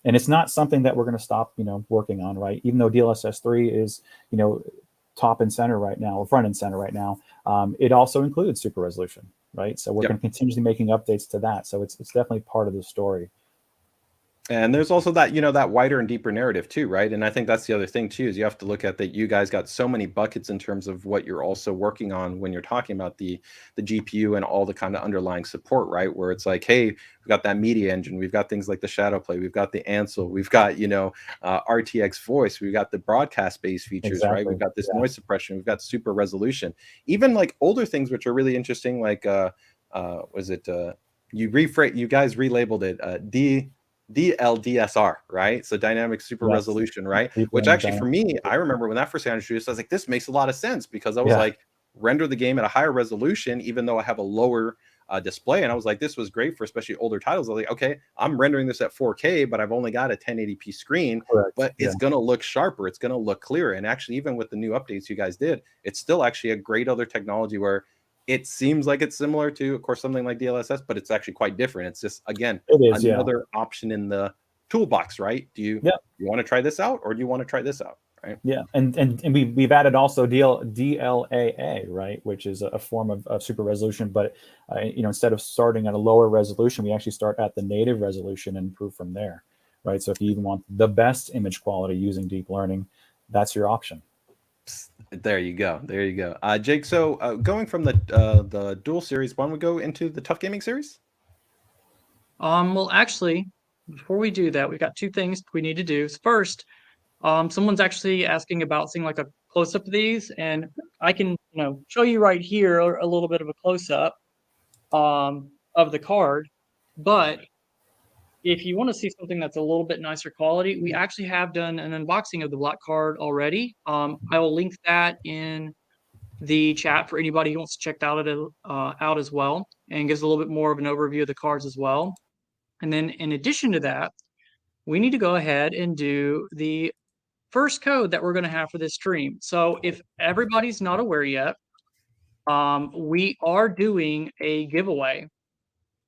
it's not something that we're going to stop, you know, working on, right? Even though DLSS 3 is, you know, top and center right now, or front and center right now, it also includes super resolution, right? So we're going to continuously making updates to that. So it's definitely part of the story. And there's also that, that wider and deeper narrative too, right? And I think that's the other thing too, is you have to look at that you guys got so many buckets in terms of what you're also working on when you're talking about the GPU and all the kind of underlying support, right? Where it's like, hey, we've got that media engine, we've got things like the shadow play, we've got the Ansel, we've got, RTX voice, we've got the broadcast based features, right? We've got this noise suppression, we've got super resolution, even like older things, which are really interesting. Like, was it, you guys relabeled it, DLDSR, right? So dynamic super resolution, right? Which actually for me, I remember when that first got introduced, I was like, this makes a lot of sense, because I was like, render the game at a higher resolution, even though I have a lower display. And I was like, this was great for especially older titles. I was like, okay, I'm rendering this at 4K, but I've only got a 1080p screen, but it's going to look sharper. It's going to look clearer. And actually, even with the new updates you guys did, it's still actually a great other technology where it seems like it's similar to, of course, something like DLSS, but it's actually quite different. It's just, again, another option in the toolbox, right? Do you want to try this out, or do you want to try this out, right? Yeah, and we've added also DLAA, right, which is a form of super resolution, but instead of starting at a lower resolution, we actually start at the native resolution and improve from there, right? So if you even want the best image quality using deep learning, that's your option. There you go. There you go. Jake, so going from the dual series, why don't we go into the TUF Gaming series? Well, actually, before we do that, we've got two things we need to do. First, someone's actually asking about seeing like a close-up of these, and I can, show you right here a little bit of a close-up of the card. But if you want to see something that's a little bit nicer quality, we actually have done an unboxing of the black card already. I will link that in the chat for anybody who wants to check that out as well, and gives a little bit more of an overview of the cards as well. And then in addition to that, we need to go ahead and do the first code that we're going to have for this stream. So if everybody's not aware yet, we are doing a giveaway,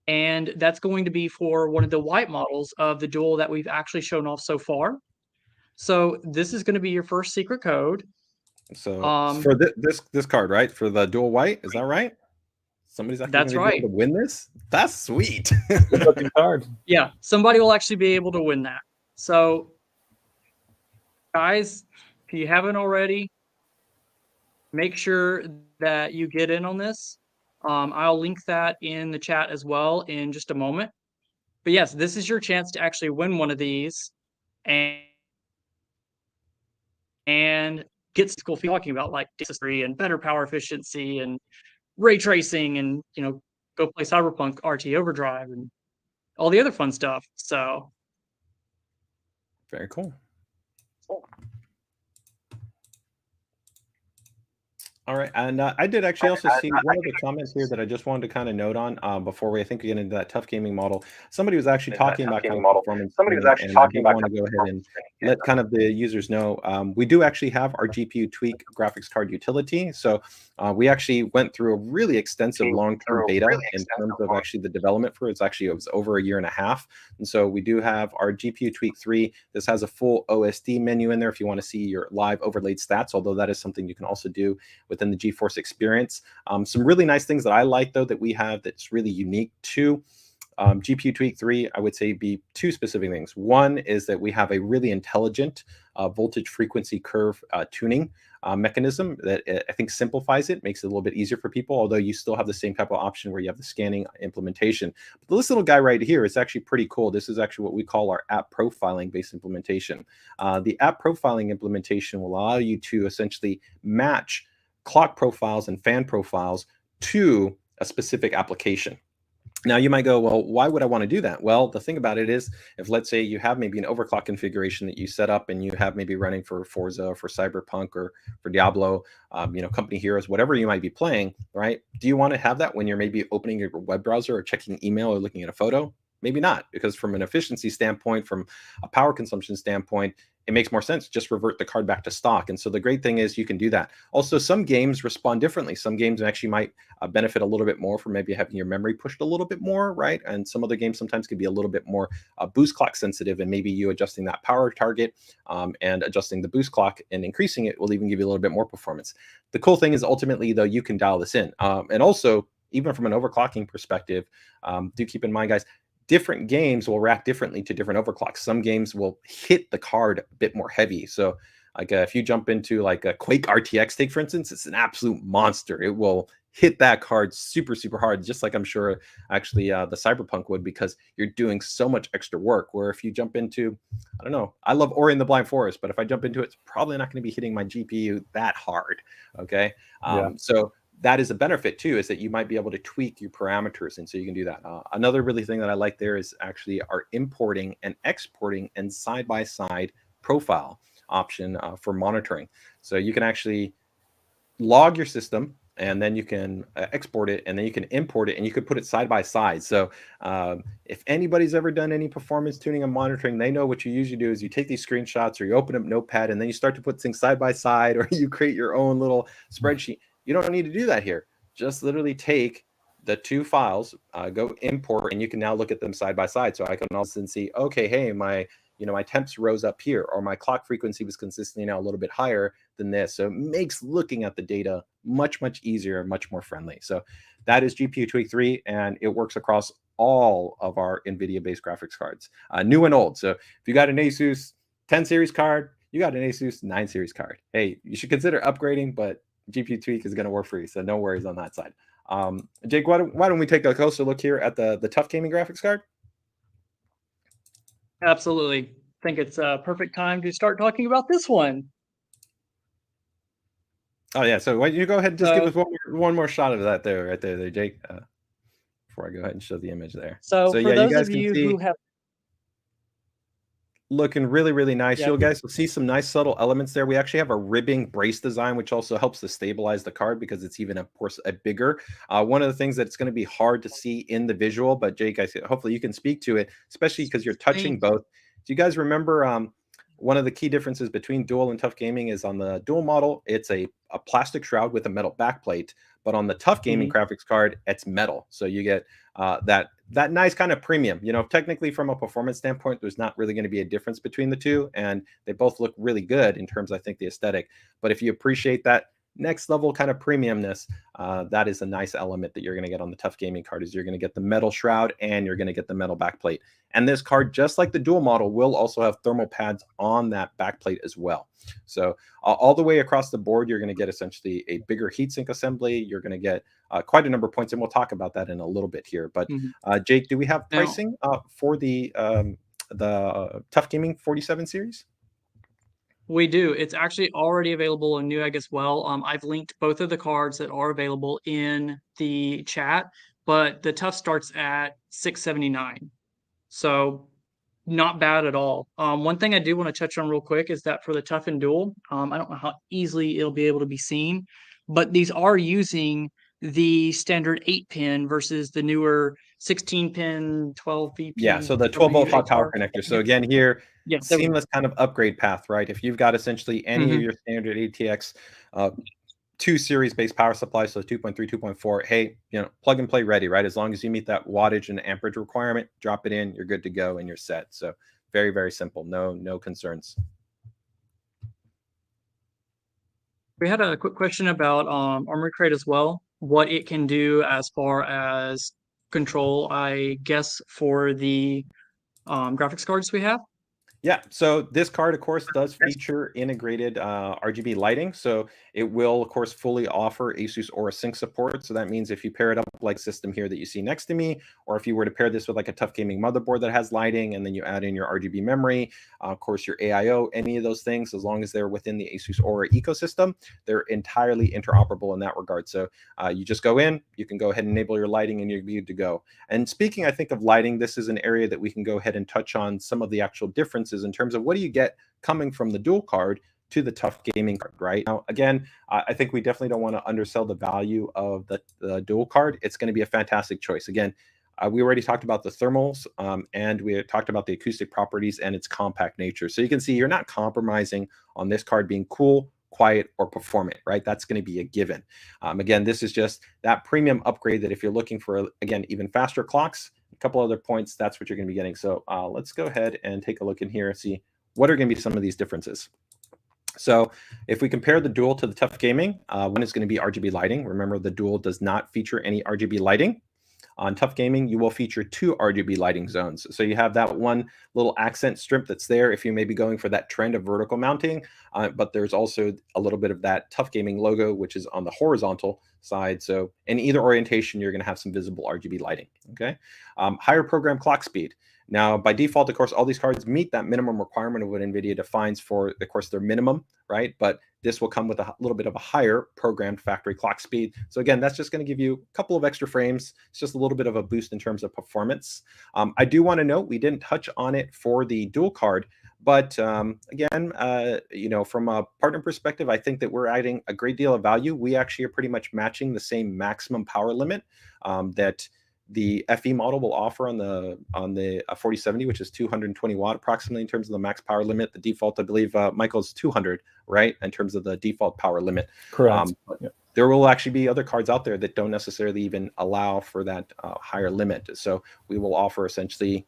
and that's going to be for one of the white models of the dual that we've actually shown off so far. So this is going to be your first secret code. So for this card, right? For the dual white, is that right? Somebody's actually going to be able to win this? That's sweet. Good looking card. Yeah, somebody will actually be able to win that. So guys, if you haven't already, make sure that you get in on this. I'll link that in the chat as well in just a moment. But yes, this is your chance to actually win one of these and get some cool talking about like history and better power efficiency and ray tracing and go play Cyberpunk RT Overdrive and all the other fun stuff. So very cool. All right, and I did actually also see one of the comments here that I just wanted to kind of note on before we get into that TUF Gaming model. Somebody was actually talking about kind of performance. Somebody was actually talking about. I want to go ahead and let kind of the users know we do actually have our GPU tweak graphics card utility. So we actually went through a really extensive long-term beta in terms of actually the development for it. It was over a year and a half, and so we do have our GPU tweak 3. This has a full OSD menu in there if you want to see your live overlaid stats. Although that is something you can also do within the GeForce experience. Some really nice things that I like, though, that we have that's really unique to GPU Tweak 3, I would say be two specific things. One is that we have a really intelligent voltage frequency curve tuning mechanism that I think simplifies it, makes it a little bit easier for people, although you still have the same type of option where you have the scanning implementation. But this little guy right here is actually pretty cool. This is actually what we call our app profiling based implementation. The app profiling implementation will allow you to essentially match clock profiles and fan profiles to a specific application. Now you might go, well, why would I want to do that? Well, the thing about it is, if let's say you have maybe an overclock configuration that you set up and you have maybe running for Forza, for Cyberpunk, or for Diablo, Company Heroes, whatever you might be playing, right? Do you want to have that when you're maybe opening your web browser or checking email or looking at a photo? Maybe not, because from an efficiency standpoint, from a power consumption standpoint, it makes more sense. Just revert the card back to stock. And so the great thing is you can do that. Also, some games respond differently. Some games actually might benefit a little bit more from maybe having your memory pushed a little bit more, right? And some other games sometimes can be a little bit more boost clock sensitive, and maybe you adjusting that power target and adjusting the boost clock and increasing it will even give you a little bit more performance. The cool thing is ultimately, though, you can dial this in. And also, even from an overclocking perspective, do keep in mind, guys, different games will react differently to different overclocks. Some games will hit the card a bit more heavy. So like if you jump into like a Quake RTX, take for instance, it's an absolute monster. It will hit that card super, super hard, just like I'm sure actually the Cyberpunk would, because you're doing so much extra work. Where if you jump into, I don't know, I love Ori and the Blind Forest, but if I jump into it, it's probably not going to be hitting my GPU that hard. Okay. So that is a benefit too, is that you might be able to tweak your parameters. And so you can do that. Another really thing that I like there is actually our importing and exporting and side-by-side profile option for monitoring. So you can actually log your system, and then you can export it, and then you can import it, and you could put it side by side. So if anybody's ever done any performance tuning and monitoring, they know what you usually do is you take these screenshots, or you open up Notepad, and then you start to put things side by side, or you create your own little spreadsheet. You don't need to do that here. Just literally take the two files, go import, and you can now look at them side by side. So I can also see, okay, hey, my temps rose up here, or my clock frequency was consistently now a little bit higher than this. So it makes looking at the data much, much easier, much more friendly. So that is GPU Tweak 3, and it works across all of our NVIDIA-based graphics cards, new and old. So if you got an ASUS 10 series card, you got an ASUS 9 series card. Hey, you should consider upgrading, but GPU Tweak is going to work for you, so no worries on that side. Jake, why don't we take a closer look here at the TUF Gaming graphics card? Absolutely. I think it's a perfect time to start talking about this one. Oh yeah, so why don't you go ahead and just give us one more shot of that right there, Jake, before I go ahead and show the image there. So for yeah, those you guys of you can see, who have looking really, really nice. Yeah. You guys will see some nice subtle elements there. We actually have a ribbing brace design, which also helps to stabilize the card because it's even, of course, a bigger. One of the things that's going to be hard to see in the visual, but Jake, hopefully you can speak to it, especially because you're touching both. Do you guys remember one of the key differences between Dual and TUF Gaming is on the Dual model, it's a plastic shroud with a metal backplate, but on the TUF Gaming graphics card, it's metal. So you get that nice kind of premium. Technically from a performance standpoint, there's not really going to be a difference between the two, and they both look really good in terms of, I think, the aesthetic. But if you appreciate that next level kind of premiumness, that is a nice element that you're going to get on the TUF Gaming card, is you're going to get the metal shroud and you're going to get the metal backplate. And this card, just like the Dual model, will also have thermal pads on that backplate as well. So all the way across the board, you're going to get essentially a bigger heatsink assembly. You're going to get quite a number of points, and we'll talk about that in a little bit here. But Jake, do we have pricing for the TUF Gaming 47 series? We do. It's actually already available in Newegg as well. I've linked both of the cards that are available in the chat, but the TUF starts at $679. So not bad at all. One thing I do want to touch on real quick is that for the TUF and Dual, I don't know how easily it'll be able to be seen, but these are using the standard 8-pin versus the newer 16-pin, 12V pin. Yeah, so the 12-volt hot power connector. So again, here, seamless kind of upgrade path, right? If you've got essentially any of your standard ATX 2 series based power supplies, so 2.3, 2.4, hey, plug and play ready, right? As long as you meet that wattage and amperage requirement, drop it in, you're good to go, and you're set. So very, very simple. No concerns. We had a quick question about Armory Crate as well, what it can do as far as control, I guess, for the graphics cards we have. Yeah, so this card, of course, does feature integrated RGB lighting. So it will, of course, fully offer ASUS Aura Sync support. So that means if you pair it up like system here that you see next to me, or if you were to pair this with like a TUF Gaming motherboard that has lighting, and then you add in your RGB memory, of course, your AIO, any of those things, as long as they're within the ASUS Aura ecosystem, they're entirely interoperable in that regard. So you just go in, you can go ahead and enable your lighting, and you're good to go. And speaking, I think, of lighting, this is an area that we can go ahead and touch on some of the actual differences in terms of what do you get coming from the Dual card to the TUF Gaming card, right? Now, again, I think we definitely don't want to undersell the value of the Dual card. It's going to be a fantastic choice. Again, we already talked about the thermals, and we talked about the acoustic properties and its compact nature. So you can see you're not compromising on this card being cool, quiet, or performant, right? That's going to be a given. Again, this is just that premium upgrade that if you're looking for, again, even faster clocks, a couple other points, that's what you're going to be getting. So let's go ahead and take a look in here and see what are going to be some of these differences. So if we compare the Dual to the TUF Gaming, one is going to be RGB lighting. Remember, the Dual does not feature any RGB lighting. On TUF Gaming, you will feature 2 RGB lighting zones. So you have that one little accent strip that's there if you may be going for that trend of vertical mounting, but there's also a little bit of that TUF Gaming logo, which is on the horizontal side. So in either orientation, you're going to have some visible RGB lighting. Okay, higher program clock speed. Now, by default, of course, all these cards meet that minimum requirement of what NVIDIA defines for, of course, their minimum, right? But this will come with a little bit of a higher programmed factory clock speed. So again, that's just going to give you a couple of extra frames. It's just a little bit of a boost in terms of performance. I do want to note, we didn't touch on it for the dual card, but again, you know, from a partner perspective, I think that we're adding a great deal of value. We actually are pretty much matching the same maximum power limit that the FE model will offer on the 4070, which is 220 watt approximately in terms of the max power limit. The default, I believe, Michael's 200, right, in terms of the default power limit. Correct. Yep. There will actually be other cards out there that don't necessarily even allow for that higher limit. So we will offer essentially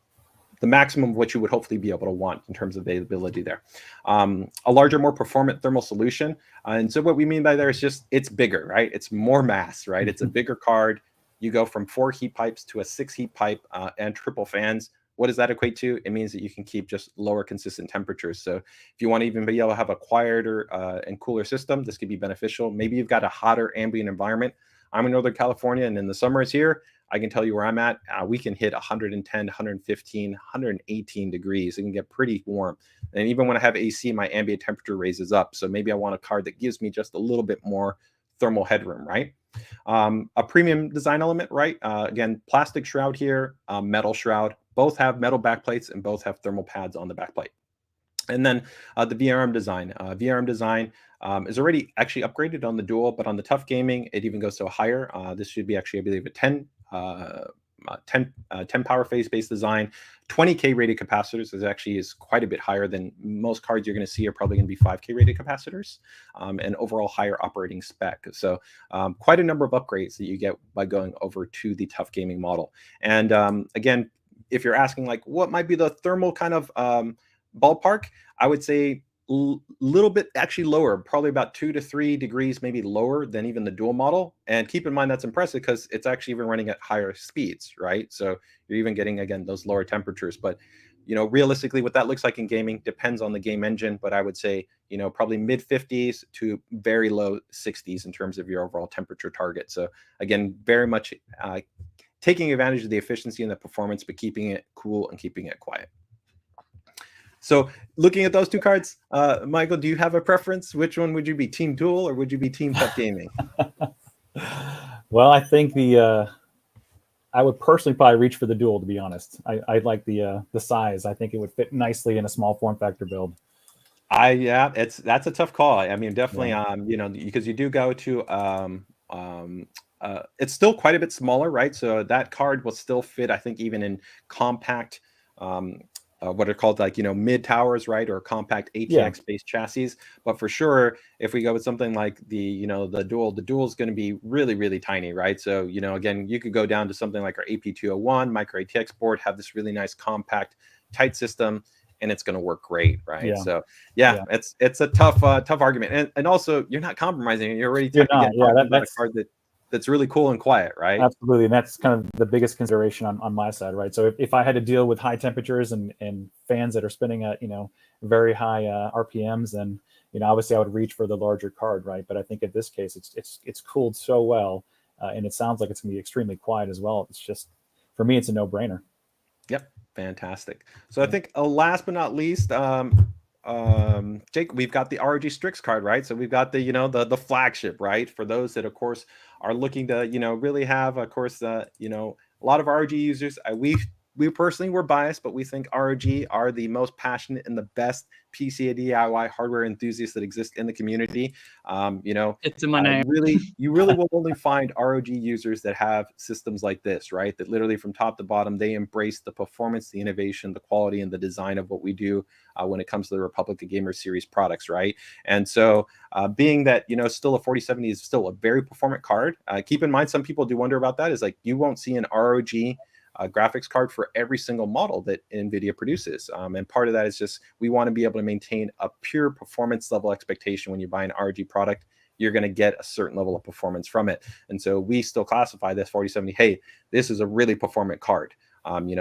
the maximum of what you would hopefully be able to want in terms of availability there. A larger, more performant thermal solution. And so what we mean by there is just it's bigger, right? It's more mass, right? It's a bigger card. You go from 4 heat pipes to a 6 heat pipe and triple fans. What does that equate to? It means that you can keep just lower consistent temperatures. So if you want to even be able to have a quieter and cooler system, this could be beneficial. Maybe you've got a hotter ambient environment. I'm in Northern California, and in the summers here, I can tell you where I'm at. We can hit 110, 115, 118 degrees. It can get pretty warm. And even when I have AC, my ambient temperature raises up. So maybe I want a card that gives me just a little bit more thermal headroom, right? A premium design element, right? Again, plastic shroud here, metal shroud. Both have metal backplates and both have thermal pads on the backplate. And then the VRM design. VRM design is already actually upgraded on the Dual, but on the TUF Gaming, it even goes to a higher. This should be actually, I believe, a 10 power phase based design. 20K rated capacitors is quite a bit higher than most cards you're going to see are probably going to be 5K rated capacitors, and overall higher operating spec. So quite a number of upgrades that you get by going over to the TUF Gaming model. And again, if you're asking like what might be the thermal kind of ballpark, I would say little bit actually lower, probably about 2 to 3 degrees maybe lower than even the Dual model. And keep in mind that's impressive because it's actually even running at higher speeds, right? So you're even getting, again, those lower temperatures. But you know, realistically, what that looks like in gaming depends on the game engine, but I would say, you know, probably mid 50s to very low 60s in terms of your overall temperature target. So again, very much taking advantage of the efficiency and the performance, but keeping it cool and keeping it quiet. So looking at those two cards, Michael, do you have a preference? Which one would you be, Team Dual or would you be Team TUF Gaming? Well, I think I would personally probably reach for the Dual, to be honest. I like the size. I think it would fit nicely in a small form factor build. Yeah, that's a tough call. I mean, definitely, you know, because you do go to it's still quite a bit smaller, right? So that card will still fit, I think, even in compact what are called like, you know, mid towers, right? Or compact ATX based chassis. But for sure, if we go with something like the Dual is going to be really, really tiny, right? So, you know, again, you could go down to something like our AP201 micro ATX board, have this really nice compact tight system, and it's going to work great, right? So it's a tough argument. And also you're not compromising. You're already talking about a card that's really cool and quiet, right? Absolutely. And that's kind of the biggest consideration on my side, right? So if I had to deal with high temperatures and fans that are spinning at, you know, very high RPMs, then, you know, obviously I would reach for the larger card, right? But I think in this case, it's cooled so well, and it sounds like it's going to be extremely quiet as well. It's just, for me, it's a no-brainer. Yep. Fantastic. So I think last but not least, Jake, we've got the ROG Strix card, right? So we've got the, you know, the flagship, right? For those that, of course, are looking to, you know, really have, of course, you know, a lot of ROG users. We personally were biased, but we think ROG are the most passionate and the best PC and DIY hardware enthusiasts that exist in the community. You know, it's in my name. You really will only find ROG users that have systems like this, right? That literally from top to bottom, they embrace the performance, the innovation, the quality, and the design of what we do when it comes to the Republic of Gamers series products, right? And so being that, you know, still a 4070 is still a very performant card. Keep in mind, some people do wonder about that, is like you won't see an ROG graphics card for every single model that NVIDIA produces. And part of that is just we want to be able to maintain a pure performance level expectation when you buy an ROG product. you're going to get a certain level of performance from it. And so we still classify this 4070. Hey, this is a really performant card.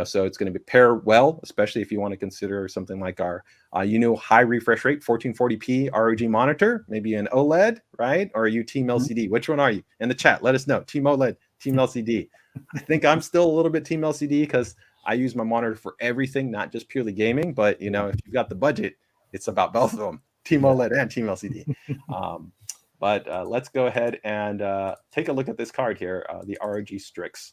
So it's going to be pair well, especially if you want to consider something like our, high refresh rate, 1440p ROG monitor, maybe an OLED, right? Or are you Team LCD? Which one are you? In the chat, let us know. Team OLED, Team LCD. I think I'm still a little bit Team LCD because I use my monitor for everything, not just purely gaming. But, if you've got the budget, it's about both of them, Team OLED and Team LCD. But let's go ahead and take a look at this card here, the ROG Strix.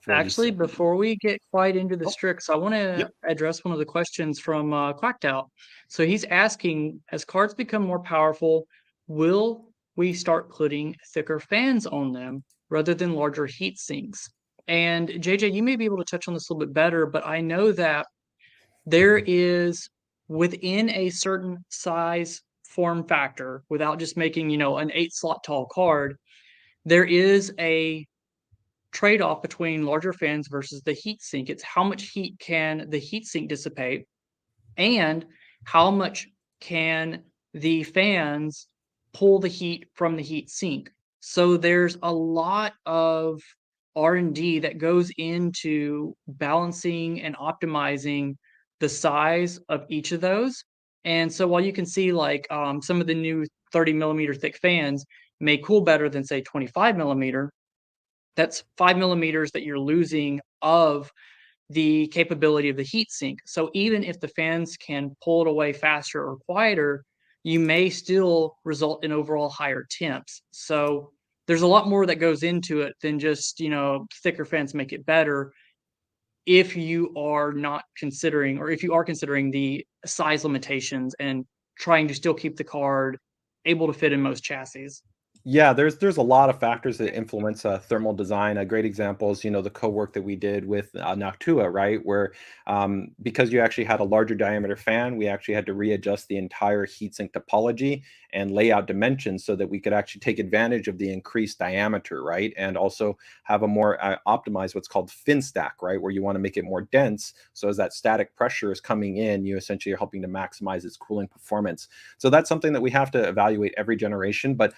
Actually, before we get quite into the Strix, I want to Yep. address one of the questions from Quacked Out. So he's asking, as cards become more powerful, will we start putting thicker fans on them rather than larger heat sinks? And JJ, you may be able to touch on this a little bit better, but I know that there is, within a certain size form factor, without just making, an 8-slot tall card, there is a trade-off between larger fans versus the heat sink. It's how much heat can the heat sink dissipate, and how much can the fans pull the heat from the heat sink. So there's a lot of R&D that goes into balancing and optimizing the size of each of those. And so while you can see like some of the new 30 millimeter thick fans may cool better than say 25 millimeter, that's 5 millimeters that you're losing of the capability of the heat sink. So even if the fans can pull it away faster or quieter, you may still result in overall higher temps. So there's a lot more that goes into it than just, thicker fans make it better if you are not considering, or if you are considering the size limitations and trying to still keep the card able to fit in most chassis. Yeah, there's a lot of factors that influence thermal design. A great example is, the co-work that we did with Noctua, right? Where because you actually had a larger diameter fan, we actually had to readjust the entire heatsink topology and layout dimensions so that we could actually take advantage of the increased diameter, right? And also have a more optimized what's called fin stack, right? Where you want to make it more dense. So as that static pressure is coming in, you essentially are helping to maximize its cooling performance. So that's something that we have to evaluate every generation. But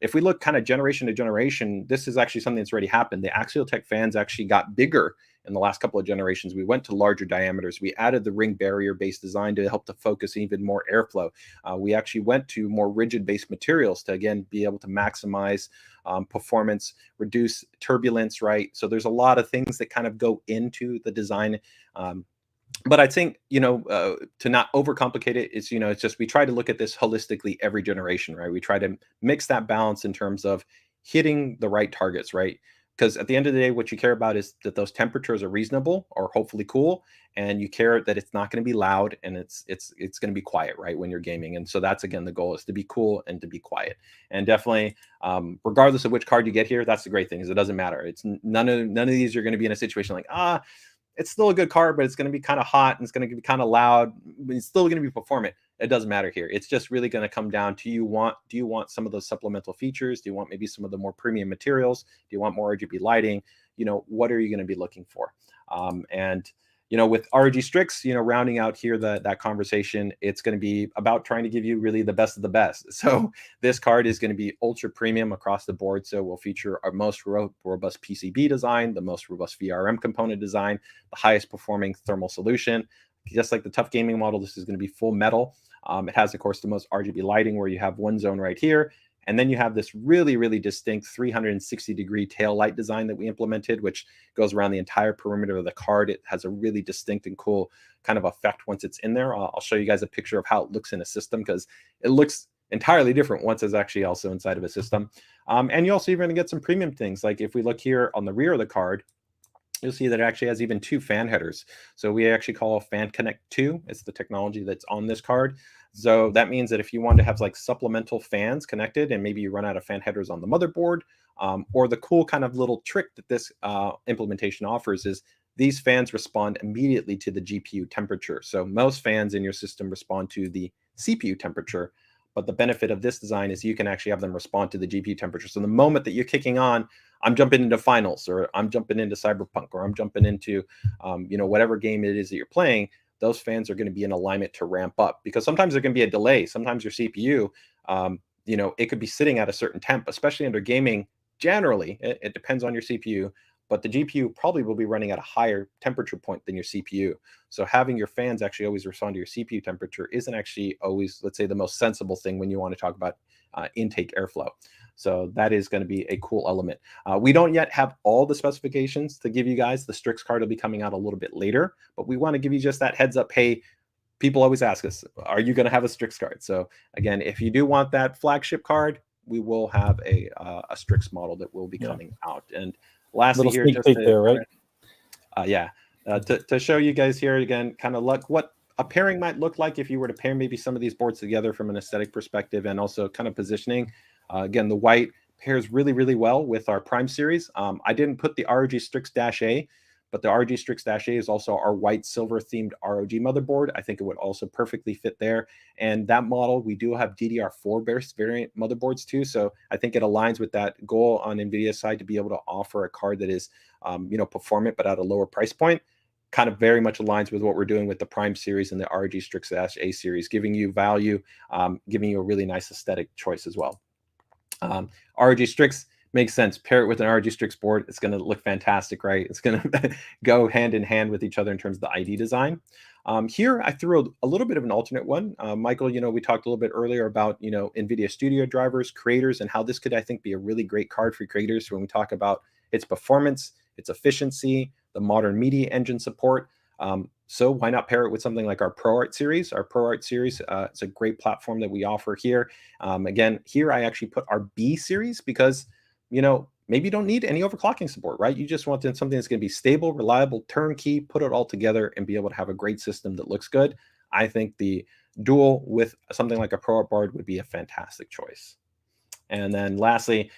if we look kind of generation to generation, this is actually something that's already happened. The Axial Tech fans actually got bigger in the last couple of generations. We went to larger diameters. We added the ring barrier based design to help to focus even more airflow. We actually went to more rigid based materials to, again, be able to maximize performance, reduce turbulence, right? So there's a lot of things that kind of go into the design. But I think, to not overcomplicate it, it's just we try to look at this holistically every generation, right? We try to mix that balance in terms of hitting the right targets, right? Because at the end of the day, what you care about is that those temperatures are reasonable or hopefully cool, and you care that it's not going to be loud and it's going to be quiet, right, when you're gaming. And so that's, again, the goal is to be cool and to be quiet. And definitely, regardless of which card you get here, that's the great thing is it doesn't matter. It's none of these are going to be in a situation like it's still a good card, but it's going to be kind of hot and it's going to be kind of loud. But it's still going to be performant. It doesn't matter here. It's just really going to come down to do you want some of those supplemental features? Do you want maybe some of the more premium materials? Do you want more RGB lighting? What are you going to be looking for? With ROG Strix, rounding out here that conversation, it's going to be about trying to give you really the best of the best. So this card is going to be ultra premium across the board. So we'll feature our most robust PCB design, the most robust VRM component design, the highest performing thermal solution. Just like the TUF Gaming model, this is going to be full metal. It has, of course, the most RGB lighting where you have one zone right here. And then you have this really, really distinct 360-degree tail light design that we implemented, which goes around the entire perimeter of the card. It has a really distinct and cool kind of effect once it's in there. I'll show you guys a picture of how it looks in a system because it looks entirely different once it's actually also inside of a system. And you also even get some premium things. Like if we look here on the rear of the card, you'll see that it actually has even 2 fan headers. So we actually call Fan Connect 2. It's the technology that's on this card. So that means that if you want to have like supplemental fans connected and maybe you run out of fan headers on the motherboard, or the cool kind of little trick that this implementation offers is these fans respond immediately to the GPU temperature. So most fans in your system respond to the CPU temperature, but the benefit of this design is you can actually have them respond to the GPU temperature. So the moment that you're kicking on, I'm jumping into finals, or I'm jumping into Cyberpunk, or I'm jumping into, whatever game it is that you're playing, those fans are going to be in alignment to ramp up because sometimes there can be a delay. Sometimes your CPU you know, it could be sitting at a certain temp, especially under gaming. Generally, it depends on your CPU, but the GPU probably will be running at a higher temperature point than your CPU. So having your fans actually always respond to your CPU temperature isn't actually always, let's say, the most sensible thing when you want to talk about intake airflow. So that is going to be a cool element. We don't yet have all the specifications to give you guys. The Strix card will be coming out a little bit later, but we want to give you just that heads up. Hey, people always ask us, are you going to have a Strix card? So again, if you do want that flagship card, we will have a Strix model that will be coming out. And lastly, Little here, sneak just peek to, there, right? to show you guys here again, kind of look what a pairing might look like if you were to pair maybe some of these boards together from an aesthetic perspective, and also kind of positioning. Again, the white pairs really, really well with our Prime series. I didn't put the ROG Strix-A, but the ROG Strix-A is also our white silver themed ROG motherboard. I think it would also perfectly fit there. And that model, we do have DDR4 based variant motherboards too. So I think it aligns with that goal on NVIDIA's side to be able to offer a card that is, you know, performant, but at a lower price point. Kind of very much aligns with what we're doing with the Prime series and the ROG Strix-A series, giving you value, giving you a really nice aesthetic choice as well. ROG Strix makes sense. Pair it with an ROG Strix board. It's going to look fantastic, right? It's going to go hand in hand with each other in terms of the ID design. Here, I threw a little bit of an alternate one. Michael, you know, we talked a little bit earlier about, you know, NVIDIA Studio drivers, creators, and how this could, I think, be a really great card for creators when we talk about its performance, its efficiency, the modern media engine support. So why not pair it with something like our ProArt series? Our ProArt series, it's a great platform that we offer here. Again, here I actually put our B series because, you know, maybe you don't need any overclocking support, right? You just want something that's going to be stable, reliable, turnkey, put it all together and be able to have a great system that looks good. I think the dual with something like a ProArt board would be a fantastic choice. And then lastly,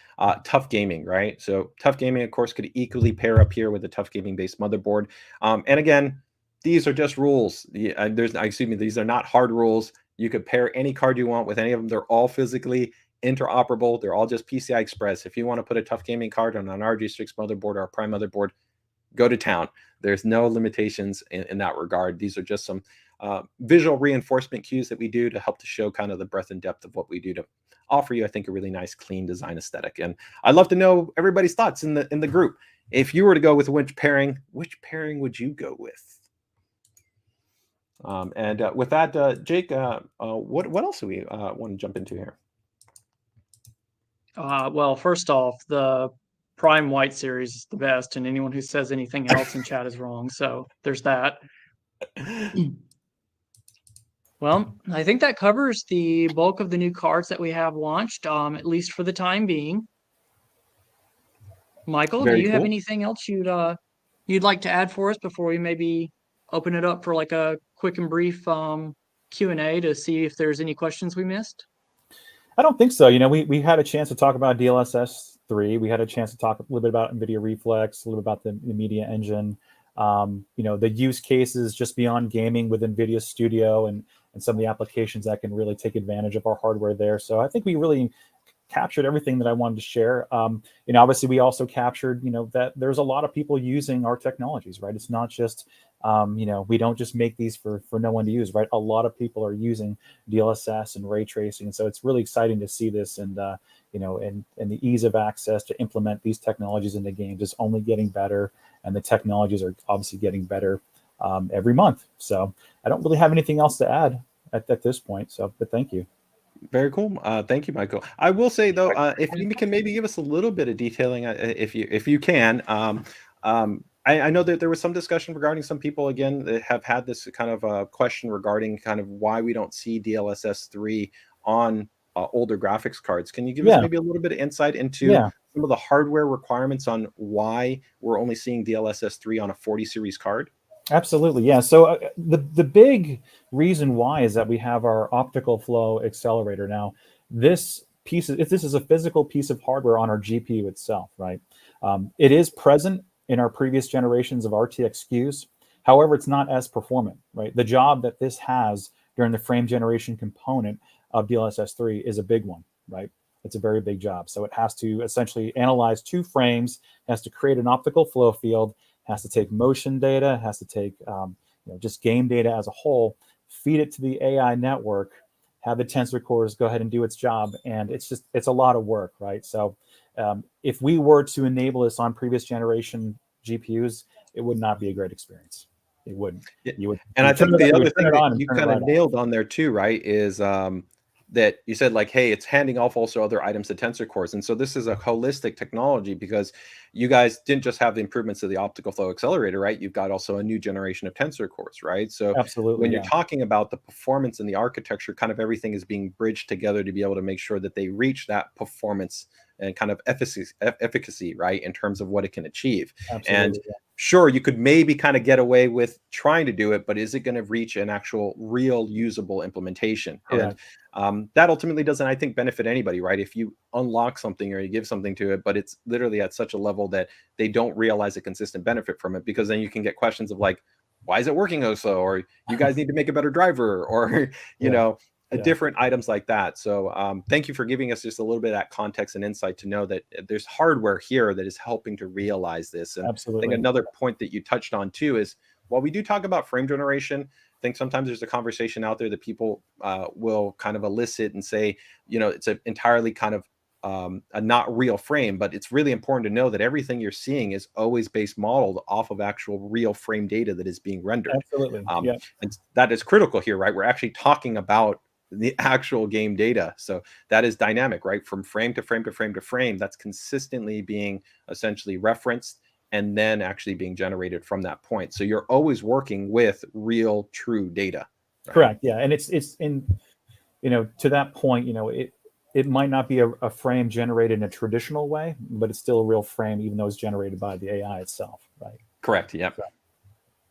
TUF Gaming, right? So TUF Gaming, of course, could equally pair up here with a TUF Gaming based motherboard. And again, these are just rules. Excuse me, these are not hard rules. You could pair any card you want with any of them. They're all physically interoperable. They're all just PCI Express. If you want to put a TUF Gaming card on an ROG Strix motherboard or a Prime motherboard, go to town. There's no limitations in that regard. These are just some visual reinforcement cues that we do to help to show kind of the breadth and depth of what we do to offer you, I think, a really nice, clean design aesthetic. And I'd love to know everybody's thoughts in the group. If you were to go with which pairing would you go with? With that, Jake, what else do we want to jump into here? Well, first off, the Prime White series is the best, and anyone who says anything else in chat is wrong. So there's that. Well, I think that covers the bulk of the new cards that we have launched, at least for the time being. Michael, do you have anything else you'd like to add for us before we maybe open it up for like a quick and brief Q&A to see if there's any questions we missed? I don't think so. You know, we had a chance to talk about DLSS 3. We had a chance to talk a little bit about NVIDIA Reflex, a little bit about the media engine. You know, the use cases just beyond gaming with NVIDIA Studio and some of the applications that can really take advantage of our hardware there. So I think we really captured everything that I wanted to share. You know, obviously we also captured, you know, that there's a lot of people using our technologies, right? It's not just, you know, we don't just make these for no one to use, right? A lot of people are using DLSS and ray tracing. And so it's really exciting to see this, and, you know, and the ease of access to implement these technologies in the games is only getting better. And the technologies are obviously getting better every month. So I don't really have anything else to add at this point. So, but thank you. Very cool. Thank you, Michael. I will say though, if you can maybe give us a little bit of detailing, if you can. I know that there was some discussion regarding some people again that have had this kind of question regarding kind of why we don't see DLSS 3 on older graphics cards. Can you give us maybe a little bit of insight into some of the hardware requirements on why we're only seeing DLSS 3 on a 40 series card? Absolutely, yeah. So the big reason why is that we have our optical flow accelerator. Now, this is a physical piece of hardware on our GPU itself, right? It is present in our previous generations of RTX SKUs. However, it's not as performant, right? The job that this has during the frame generation component of DLSS 3 is a big one, right? It's a very big job. So it has to essentially analyze 2 frames, has to create an optical flow field, has to take motion data, has to take you know, just game data as a whole, feed it to the AI network, have the tensor cores go ahead and do its job, and it's a lot of work, right? So if we were to enable this on previous generation GPUs, it would not be a great experience. It wouldn't. You would, and I think the other thing that you kind of right nailed on there too, right, is that you said like, hey, it's handing off also other items to tensor cores. And so this is a holistic technology, because you guys didn't just have the improvements of the optical flow accelerator, right? You've got also a new generation of tensor cores, right? So absolutely, when you're talking about the performance and the architecture, kind of everything is being bridged together to be able to make sure that they reach that performance and kind of efficacy, right, in terms of what it can achieve. Absolutely, and sure, you could maybe kind of get away with trying to do it, but is it going to reach an actual real usable implementation? Correct. And that ultimately doesn't, I think, benefit anybody, right? If you unlock something or you give something to it, but it's literally at such a level that they don't realize a consistent benefit from it, because then you can get questions of like, why is it working so slow? Or you guys need to make a better driver, or, you know, different items like that. So thank you for giving us just a little bit of that context and insight to know that there's hardware here that is helping to realize this. And absolutely. I think another point that you touched on too is, while we do talk about frame generation, I think sometimes there's a conversation out there that people will kind of elicit and say, you know, it's an entirely kind of a not real frame. But it's really important to know that everything you're seeing is always based modeled off of actual real frame data that is being rendered. Absolutely. And that is critical here, right? We're actually talking about the actual game data. So that is dynamic, right? From frame to frame to frame to frame, that's consistently being essentially referenced and then actually being generated from that point. So you're always working with real, true data. Right? Correct. Yeah. And it's in, you know, to that point, you know, it might not be a frame generated in a traditional way, but it's still a real frame, even though it's generated by the AI itself, right? Correct. Yep. Correct.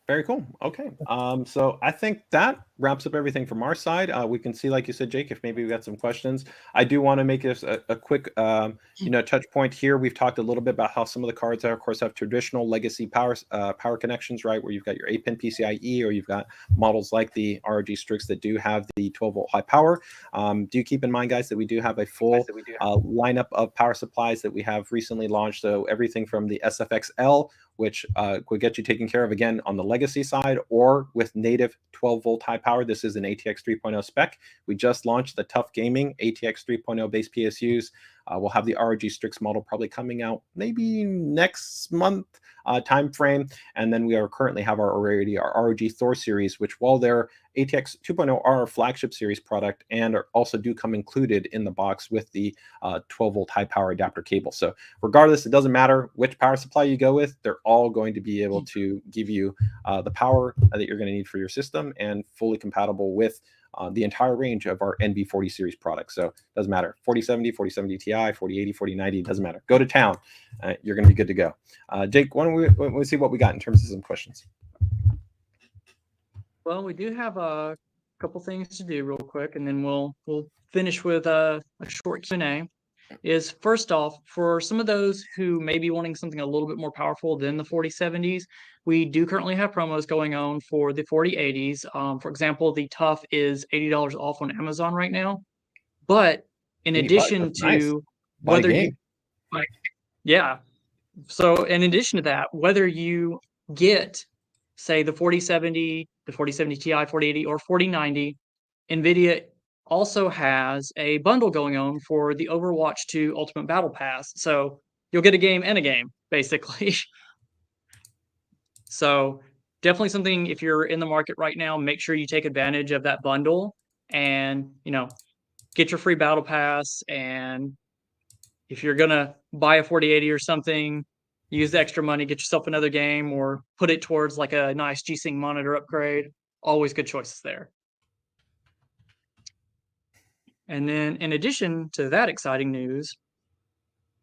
Very cool. Okay. So I think that wraps up everything from our side. We can see, like you said, Jake, if maybe we got some questions. I do want to make this a quick, you know, touch point here. We've talked a little bit about how some of the cards, of course, have traditional legacy power connections, right? Where you've got your 8-pin PCIe, or you've got models like the ROG Strix that do have the 12-volt high power. Do keep in mind, guys, that we do have a full lineup of power supplies that we have recently launched. So everything from the SFXL, which will get you taken care of again on the legacy side, or with native 12-volt high power. This is an ATX 3.0 spec. We just launched the TUF Gaming ATX 3.0 base PSUs. We'll have the ROG Strix model probably coming out maybe next month time frame. And then we are currently have our ROG Thor series, which, while they're ATX 2.0 are our flagship series product, and are also do come included in the box with the 12-volt high power adapter cable. So regardless, it doesn't matter which power supply you go with, they're all going to be able to give you the power that you're going to need for your system, and fully compatible with the entire range of our NV40 series products. So it doesn't matter, 4070, 4070 Ti, 4080, 4090, it doesn't matter. Go to town. You're going to be good to go. Jake, why don't we see what we got in terms of some questions? Well, we do have a couple things to do real quick, and then we'll finish with a short Q&A. Is first off, for some of those who may be wanting something a little bit more powerful than the 4070s, we do currently have promos going on for the 4080s. For example, the TUF is $80 off on Amazon right now. But in addition to whether you, like, yeah. So in addition to that, whether you get, say, the 4070, the 4070 Ti, 4080, or 4090, NVIDIA also has a bundle going on for the Overwatch 2 Ultimate Battle Pass. So you'll get a game and a game, basically. So definitely something, if you're in the market right now, make sure you take advantage of that bundle and, you know, get your free battle pass. And if you're going to buy a 4080 or something, use the extra money, get yourself another game, or put it towards like a nice G-Sync monitor upgrade. Always good choices there. And then in addition to that exciting news,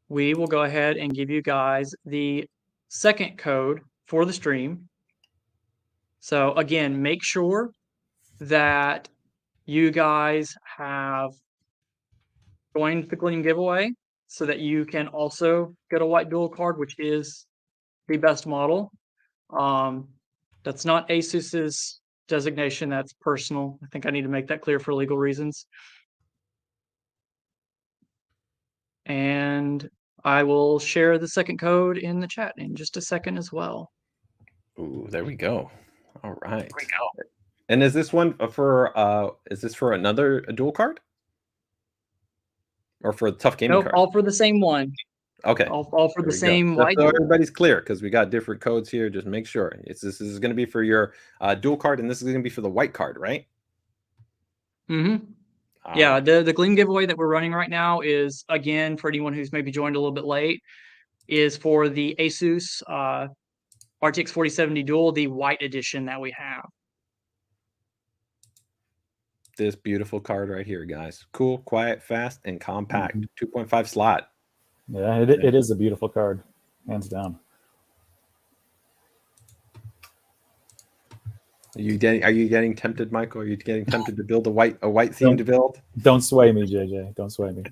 we will go ahead and give you guys the second code for the stream. So again, make sure that you guys have joined the Gleam giveaway so that you can also get a white dual card, which is the best model. That's not ASUS's designation, that's personal. I think I need to make that clear for legal reasons. And I will share the second code in the chat in just a second as well. Ooh, there we go. All right. And is this one for is this for another dual card? Or for the TUF Gaming Nope, card? all for the same one. Okay. All for There the we same go. white So dual. everybody's clear because we got different codes here. Just make sure. This is going to be for your dual card, and this is going to be for the white card, right? Mm-hmm. All Yeah, right. the Gleam giveaway that we're running right now is, again, for anyone who's maybe joined a little bit late, is for the Asus RTX 4070 Dual, the white edition that we have. This beautiful card right here, guys. Cool, quiet, fast, and compact. 2.5 slot. Yeah, it is a beautiful card, hands down. Are you getting tempted, Michael? Are you getting tempted to build a white themed build? Don't sway me, JJ. Don't sway me.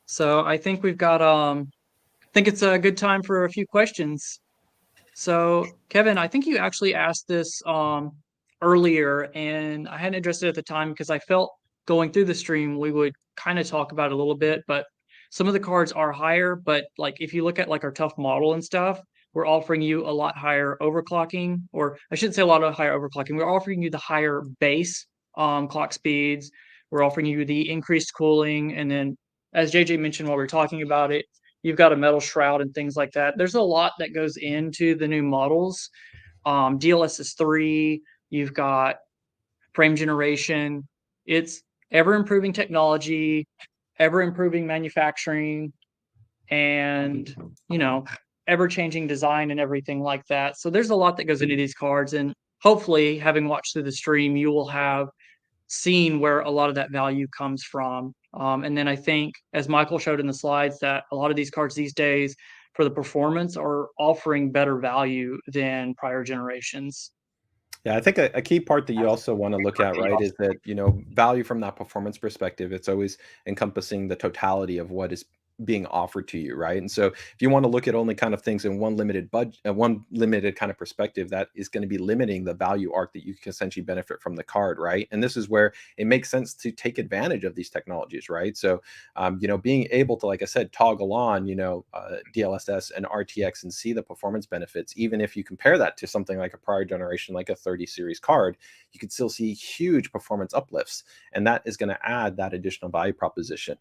So I think we've got I think it's a good time for a few questions. So Kevin, I think you actually asked this earlier, and I hadn't addressed it at the time because I felt going through the stream we would kind of talk about it a little bit, but some of the cards are higher, but like if you look at like our TUF model and stuff, we're offering you a lot higher overclocking, or I shouldn't say a lot of higher overclocking. We're offering you the higher base clock speeds. We're offering you the increased cooling, and then as JJ mentioned while we were talking about it, you've got a metal shroud and things like that. There's a lot that goes into the new models. DLSS 3, you've got frame generation. It's ever improving technology, ever improving manufacturing, and ever changing design and everything like that. So there's a lot that goes into these cards, and hopefully, having watched through the stream, you will have seen where a lot of that value comes from. And then I think, as Michael showed in the slides, that a lot of these cards these days for the performance are offering better value than prior generations. Yeah, I think a key part that you also want to look at, right, is that, value from that performance perspective, it's always encompassing the totality of what is being offered to you, right? And so if you want to look at only kind of things in one limited budget, one limited kind of perspective, that is going to be limiting the value arc that you can essentially benefit from the card, right? And this is where it makes sense to take advantage of these technologies, right? So, being able to, like I said, toggle on, DLSS and RTX and see the performance benefits, even if you compare that to something like a prior generation, like a 30 series card, you could still see huge performance uplifts, and that is going to add that additional value proposition.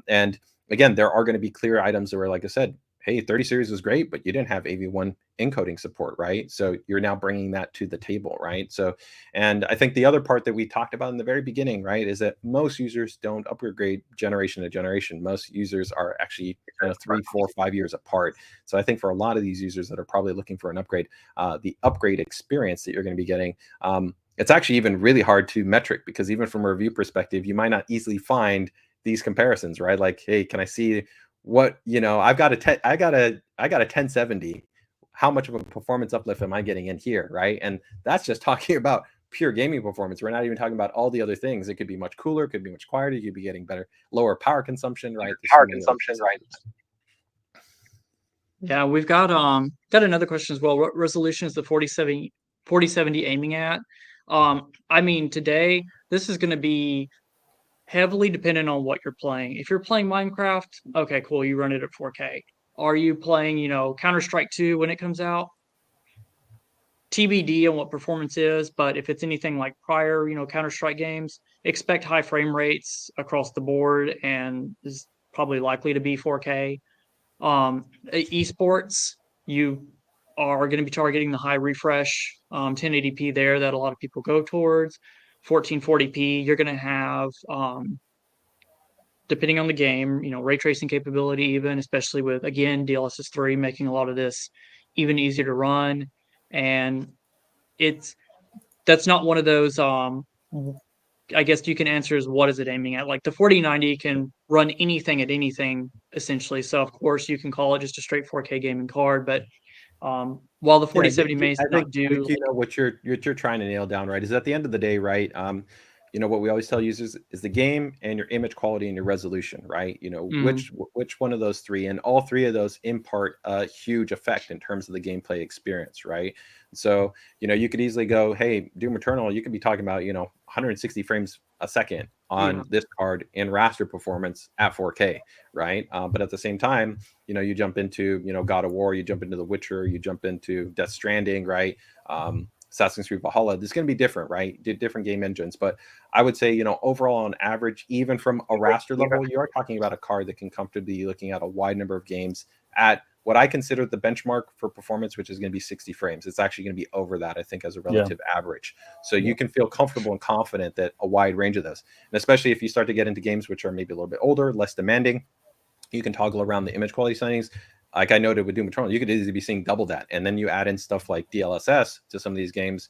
And again, there are going to be clear items where, like I said, hey, 30 series was great, but you didn't have AV1 encoding support, right? So you're now bringing that to the table, right? So, and I think the other part that we talked about in the very beginning, right, is that most users don't upgrade generation to generation. Most users are actually 3, 4, 5 years apart. So I think for a lot of these users that are probably looking for an upgrade, the upgrade experience that you're going to be getting, it's actually even really hard to metric, because even from a review perspective, you might not easily find these comparisons, right? Like, hey, can I see what, I got a 1070. How much of a performance uplift am I getting in here, right? And that's just talking about pure gaming performance. We're not even talking about all the other things. It could be much cooler, it could be much quieter, you could be getting better, lower power consumption, right? Yeah, we've got another question as well. What resolution is the 4070 aiming at? I mean, today this is going to be heavily dependent on what you're playing. If you're playing Minecraft, okay, cool, you run it at 4K. Are you playing, Counter-Strike 2 when it comes out? TBD on what performance is, but if it's anything like prior, Counter-Strike games, expect high frame rates across the board, and is probably likely to be 4K. Esports, you are going to be targeting the high refresh 1080p there that a lot of people go towards. 1440p, you're going to have depending on the game, ray tracing capability, even especially with, again, DLSS 3 making a lot of this even easier to run. And that's not one of those I guess you can answer is what is it aiming at? Like the 4090 can run anything at anything essentially. So of course you can call it just a straight 4K gaming card, but while the 4070 may not do, what you're trying to nail down, right, is at the end of the day, right, you know, what we always tell users is the game and your image quality and your resolution, right? You know, which one of those three, and all three of those impart a huge effect in terms of the gameplay experience, right? So, you know, you could easily go, hey, Doom Eternal, you could be talking about, you know, 160 frames a second on this card in raster performance at 4K, right? But at the same time, you know, you jump into, you know, God of War, you jump into The Witcher, you jump into Death Stranding, right? Assassin's Creed Valhalla, there's going to be different, right? Different game engines. But I would say, you know, overall on average, even from a raster level, you are talking about a card that can comfortably be looking at a wide number of games at what I consider the benchmark for performance, which is going to be 60 frames. It's actually going to be over that, I think, as a relative average. So you can feel comfortable and confident that a wide range of those, and especially if you start to get into games which are maybe a little bit older, less demanding, you can toggle around the image quality settings. Like I noted with Doom Eternal, you could easily be seeing double that. And then you add in stuff like DLSS to some of these games.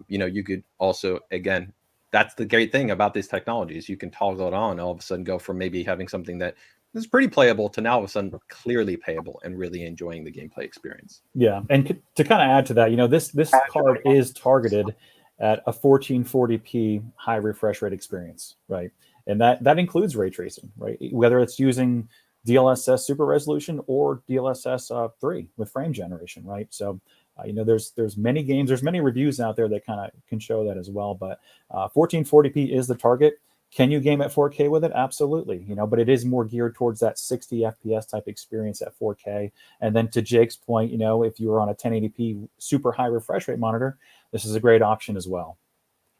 You know, you could also, again, that's the great thing about these technologies. You can toggle it on, all of a sudden go from maybe having something that is pretty playable to now all of a sudden clearly playable and really enjoying the gameplay experience. Yeah, and to kind of add to that, you know, this card is targeted at a 1440p high refresh rate experience, right? And that includes ray tracing, right? Whether it's using DLSS super resolution or DLSS 3 with frame generation, right? So you know, there's many games, there's many reviews out there that kind of can show that as well. But 1440p is the target. Can you game at 4K with it? Absolutely, you know, but it is more geared towards that 60 FPS type experience at 4K. And then to Jake's point, you know, if you were on a 1080p super high refresh rate monitor, this is a great option as well.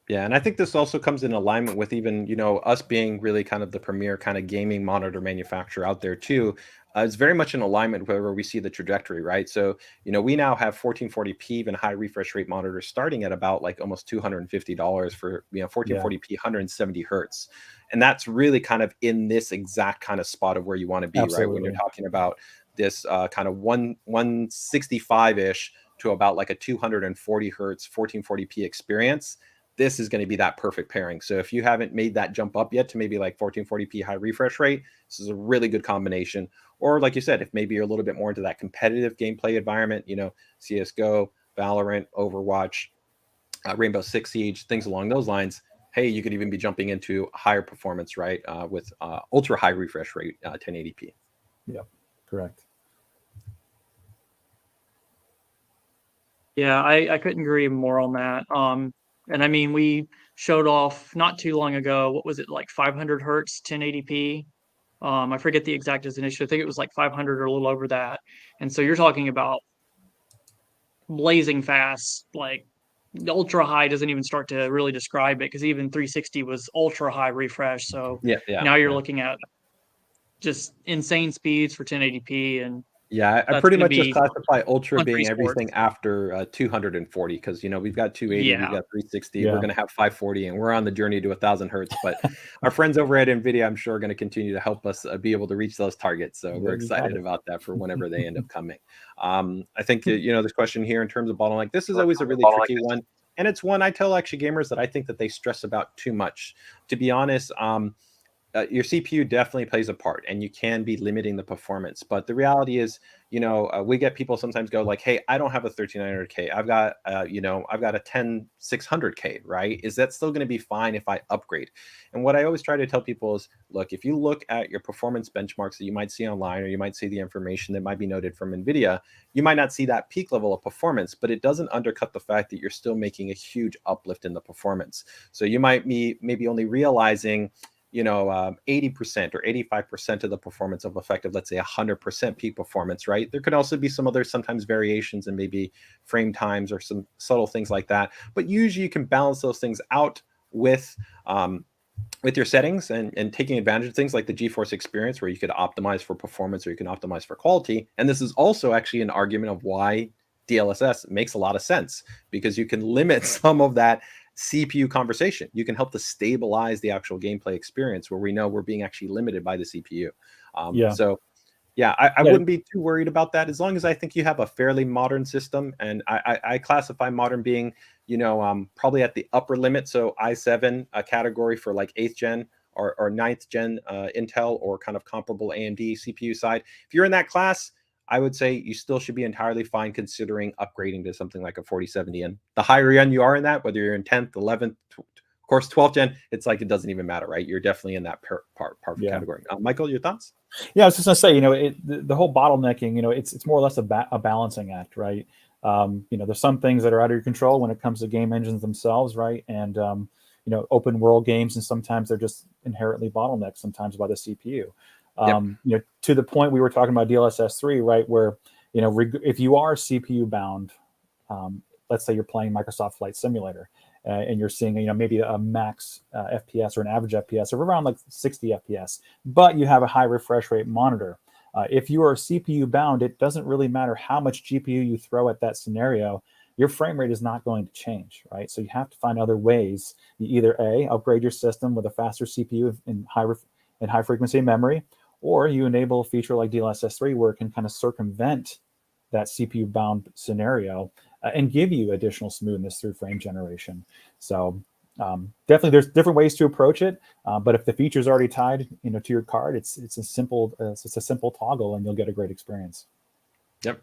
Yeah, and I think this also comes in alignment with even, you know, us being really kind of the premier kind of gaming monitor manufacturer out there too. It's very much in alignment with where we see the trajectory, right? So, you know, we now have 1440p even high refresh rate monitors starting at about like almost $250 for, you know, 1440p 170 hertz. And that's really kind of in this exact kind of spot of where you want to be, right? When you're talking about this kind of 165-ish to about like a 240 hertz 1440p experience, this is going to be that perfect pairing. So if you haven't made that jump up yet to maybe like 1440p high refresh rate, this is a really good combination. Or like you said, if maybe you're a little bit more into that competitive gameplay environment, you know, CSGO, Valorant, Overwatch, Rainbow Six Siege, things along those lines, hey, you could even be jumping into higher performance, right, with ultra high refresh rate 1080p. Yeah, correct. Yeah, I couldn't agree more on that. And I mean, we showed off not too long ago, what was it, like 500 hertz 1080p? I forget the exact definition. I think it was like 500 or a little over that. And so you're talking about blazing fast, like the ultra high doesn't even start to really describe it because even 360 was ultra high refresh. So now you're looking at just insane speeds for 1080p, and yeah, I pretty much just classify ultra being everything after 240 because, you know, we've got 280, we've got 360, we're going to have 540, and we're on the journey to 1,000 hertz. But our friends over at NVIDIA, I'm sure, are going to continue to help us be able to reach those targets. So we're excited about that for whenever they end up coming. I think, you know, this question here in terms of bottleneck, this is always a really tricky one. And it's one I tell actually gamers that I think that they stress about too much. To be honest, your CPU definitely plays a part, and you can be limiting the performance. But the reality is, you know, we get people sometimes go like, "Hey, I don't have a 13900K. I've got, you know, I've got a 10600K. Right? Is that still going to be fine if I upgrade?" And what I always try to tell people is, look, if you look at your performance benchmarks that you might see online, or you might see the information that might be noted from NVIDIA, you might not see that peak level of performance, but it doesn't undercut the fact that you're still making a huge uplift in the performance. So you might be maybe only realizing, you know, 80% or 85% of the performance of effective, let's say 100% peak performance, right? There could also be some other sometimes variations in maybe frame times or some subtle things like that. But usually you can balance those things out with your settings and taking advantage of things like the GeForce experience, where you could optimize for performance or you can optimize for quality. And this is also actually an argument of why DLSS makes a lot of sense, because you can limit some of that CPU conversation. You can help to stabilize the actual gameplay experience where we know we're being actually limited by the CPU. So yeah, I wouldn't be too worried about that, as long as I think you have a fairly modern system. And I classify modern being, you know, probably at the upper limit. So i7, a category for like 8th gen or 9th gen Intel or kind of comparable AMD CPU side. If you're in that class, I would say you still should be entirely fine considering upgrading to something like a 4070. And the higher end you are in that, whether you're in 10th, 11th, of course, 12th gen, it's like it doesn't even matter, right? You're definitely in that part category. Michael, your thoughts? Yeah, I was just gonna say, the whole bottlenecking, it's more or less a balancing act, right? There's some things that are out of your control when it comes to game engines themselves, right? And open world games, and sometimes they're just inherently bottlenecked sometimes by the CPU. To the point we were talking about DLSS 3, right? Where if you are CPU bound, let's say you're playing Microsoft Flight Simulator, and you're seeing maybe a max FPS or an average FPS of around like 60 FPS, but you have a high refresh rate monitor. If you are CPU bound, it doesn't really matter how much GPU you throw at that scenario, your frame rate is not going to change, right? So you have to find other ways. You either upgrade your system with a faster CPU and high frequency memory, or you enable a feature like DLSS 3 where it can kind of circumvent that CPU bound scenario and give you additional smoothness through frame generation. So definitely there's different ways to approach it, but if the feature is already tied to your card, it's a simple toggle and you'll get a great experience. Yep.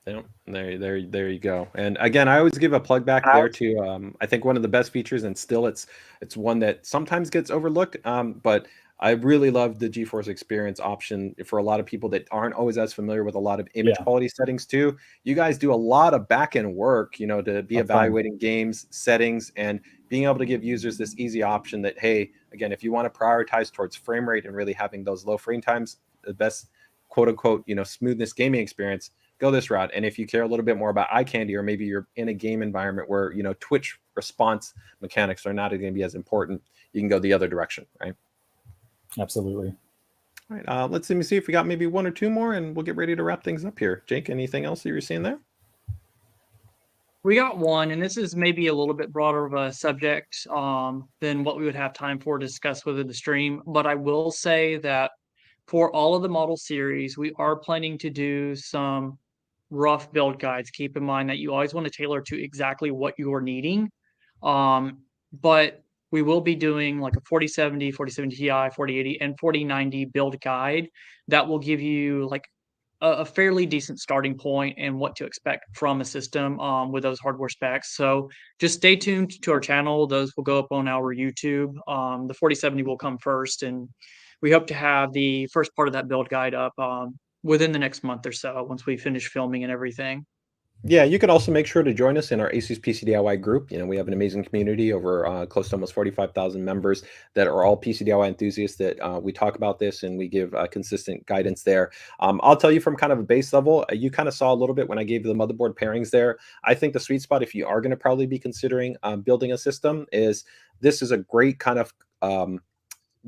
There you go. And again, I always give a plug back there to I think one of the best features, and still it's one that sometimes gets overlooked, but I really love the GeForce Experience option for a lot of people that aren't always as familiar with a lot of image quality settings too. You guys do a lot of back-end work, to be evaluating games, settings, and being able to give users this easy option that, hey, again, if you want to prioritize towards frame rate and really having those low frame times, the best quote unquote, smoothness gaming experience, go this route. And if you care a little bit more about eye candy, or maybe you're in a game environment where, Twitch response mechanics are not going to be as important, you can go the other direction, right? Absolutely. All right. Let me see if we got maybe one or two more, and we'll get ready to wrap things up here. Jake, anything else that you were seeing there? We got one, and this is maybe a little bit broader of a subject than what we would have time for to discuss within the stream. But I will say that for all of the model series, we are planning to do some rough build guides. Keep in mind that you always want to tailor to exactly what you're needing. But we will be doing like a 4070, 4070 Ti, 4080, and 4090 build guide that will give you like a fairly decent starting point and what to expect from a system with those hardware specs. So just stay tuned to our channel. Those will go up on our YouTube. The 4070 will come first, and we hope to have the first part of that build guide up within the next month or so once we finish filming and everything. Yeah, you can also make sure to join us in our ASUS PC DIY group. We have an amazing community over close to almost 45,000 members that are all PC DIY enthusiasts that we talk about this, and we give consistent guidance there. I'll tell you from kind of a base level, you kind of saw a little bit when I gave the motherboard pairings there. I think the sweet spot, if you are going to probably be considering building a system, is this is a great kind of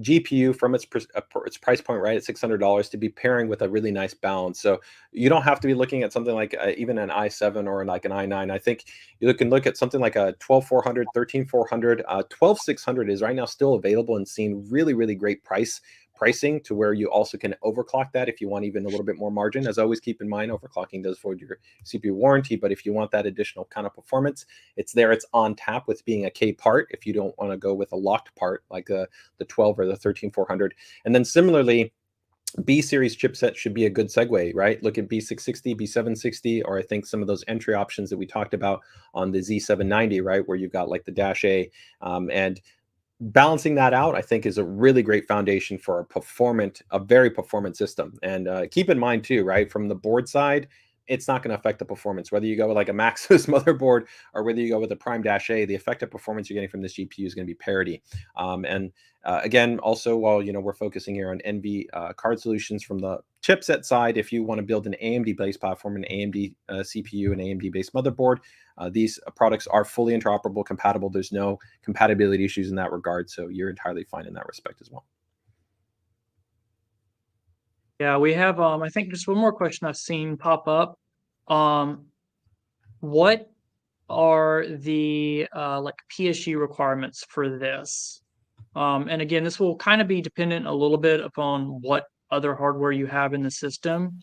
GPU from its price point, right, at $600, to be pairing with a really nice balance. So you don't have to be looking at something like even an i7 or like an i9. I think you can look at something like a 12400, 13400, 12600 is right now still available and seeing really, really great pricing to where you also can overclock that if you want even a little bit more margin. As always, keep in mind, overclocking does void your CPU warranty, but if you want that additional kind of performance, it's there. It's on tap with being a K part if you don't want to go with a locked part like the 12 or the 13400. And then similarly, B series chipset should be a good segue, right? Look at B660, B760, or I think some of those entry options that we talked about on the Z790, right, where you've got like the Dash A, and balancing that out, I think, is a really great foundation for a very performant system. And keep in mind too, right, from the board side, it's not going to affect the performance. Whether you go with like a Maxus motherboard or whether you go with a Prime Dash A, the effective performance you're getting from this GPU is going to be parity. Again, also, while we're focusing here on NV card solutions from the chipset side, if you want to build an AMD-based platform, an AMD CPU, an AMD-based motherboard, these products are fully interoperable, compatible. There's no compatibility issues in that regard, so you're entirely fine in that respect as well. Yeah, we have I think just one more question I've seen pop up. What are the like PSG requirements for this? And again, this will kind of be dependent a little bit upon what other hardware you have in the system,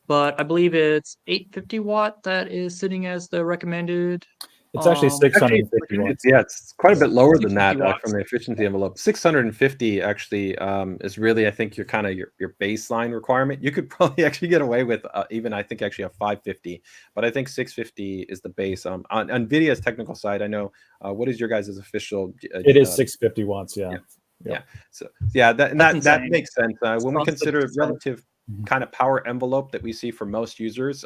but I believe it's 850 watt that is sitting as the recommended. It's actually Um, 650 watts. Yeah, it's quite a bit lower than 650 that from watts. the efficiency envelope. 650 actually is really, I think, your kind of your baseline requirement. You could probably actually get away with even, I think, actually a 550, but I think 650 is the base. On NVIDIA's technical side, I know. What is your guys' official? It is 650 watts. Yeah. Yeah. Yep. Yeah. So yeah, That's that insane. makes sense. When we Across the consider board. relative kind of power envelope that we see for most users,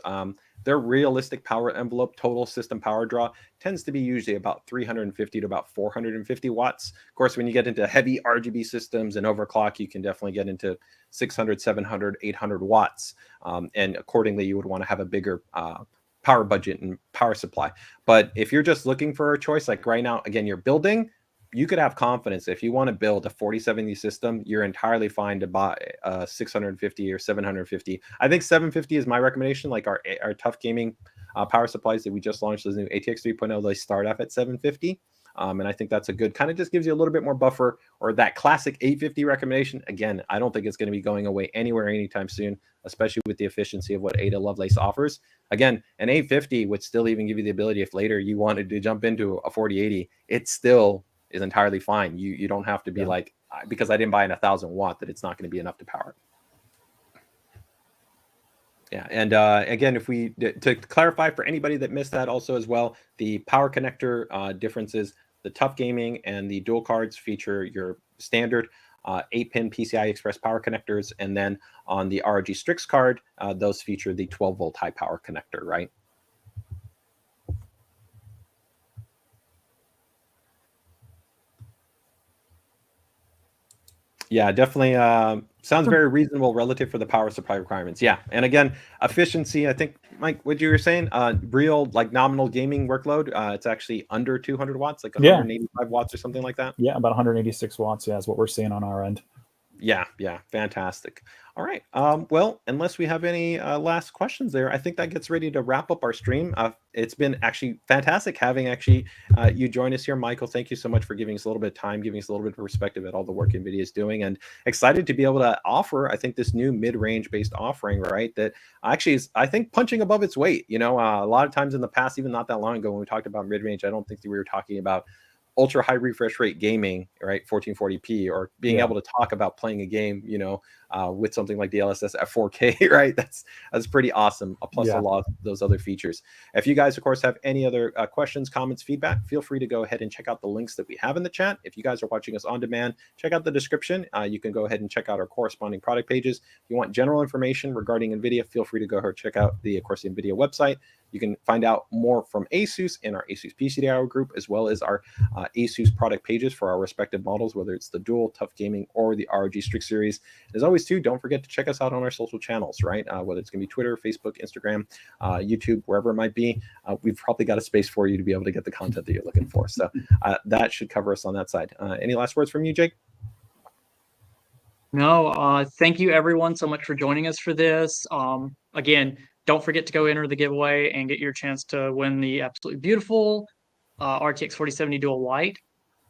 their realistic power envelope total system power draw tends to be usually about 350 to about 450 watts. Of course, when you get into heavy RGB systems and overclock, you can definitely get into 600, 700, 800 watts. And accordingly, you would want to have a bigger power budget and power supply. But if you're just looking for a choice, like right now, again, you're building, you could have confidence if you want to build a 4070 system, you're entirely fine to buy a 650 or 750. I think 750 is my recommendation. Like our TUF Gaming power supplies that we just launched, those new ATX 3.0, they start off at 750. And I think that's a good kind of just gives you a little bit more buffer, or that classic 850 recommendation. Again, I don't think it's going to be going away anywhere anytime soon, especially with the efficiency of what Ada Lovelace offers. Again, an 850 would still even give you the ability, if later you wanted to jump into a 4080, it's still is entirely fine. You don't have to be like, because I didn't buy an 1,000 watt, that it's not going to be enough to power it. Yeah, and again, if we to clarify for anybody that missed that also as well, the power connector differences, the TUF Gaming and the dual cards feature your standard 8-pin PCI Express power connectors, and then on the ROG Strix card, those feature the 12-volt high power connector, right? Yeah, definitely sounds very reasonable relative for the power supply requirements. Yeah, and again, efficiency, I think, Mike, what you were saying, real like nominal gaming workload, it's actually under 200 watts, like 185 watts or something like that. Yeah, about 186 watts. Yeah, is what we're seeing on our end. Yeah, fantastic. All right. Well, unless we have any last questions there, I think that gets ready to wrap up our stream. It's been actually fantastic having you join us here, Michael. Thank you so much for giving us a little bit of time, giving us a little bit of perspective at all the work NVIDIA is doing, and excited to be able to offer, I think, this new mid-range based offering, right? That actually is, I think, punching above its weight. You know, a lot of times in the past, even not that long ago, when we talked about mid-range, I don't think that we were talking about ultra high refresh rate gaming, right? 1440p, or being able to talk about playing a game, you know, with something like DLSS at 4K, right? That's pretty awesome. Plus a lot of those other features. If you guys, of course, have any other questions, comments, feedback, feel free to go ahead and check out the links that we have in the chat. If you guys are watching us on demand, check out the description. You can go ahead and check out our corresponding product pages. If you want general information regarding NVIDIA, feel free to go ahead and check out the NVIDIA website. You can find out more from ASUS in our ASUS PCD Hour group, as well as our ASUS product pages for our respective models, whether it's the Dual, TUF Gaming, or the ROG Strix series. As always, too, don't forget to check us out on our social channels, right? Whether it's going to be Twitter, Facebook, Instagram, YouTube, wherever it might be. We've probably got a space for you to be able to get the content that you're looking for. So that should cover us on that side. Any last words from you, Jake? No, thank you everyone so much for joining us for this. Again, don't forget to go enter the giveaway and get your chance to win the absolutely beautiful RTX 4070 Dual White.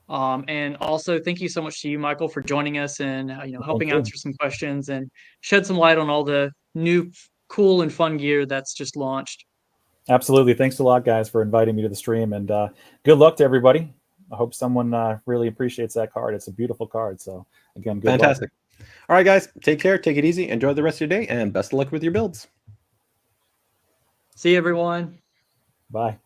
And also thank you so much to you, Michael, for joining us and helping answer some questions and shed some light on all the new cool and fun gear that's just launched. Absolutely. Thanks a lot, guys, for inviting me to the stream, and good luck to everybody. I hope someone really appreciates that card. It's a beautiful card. So again, good luck. All right, guys, take care, take it easy, enjoy the rest of your day, and best of luck with your builds. See you, everyone. Bye.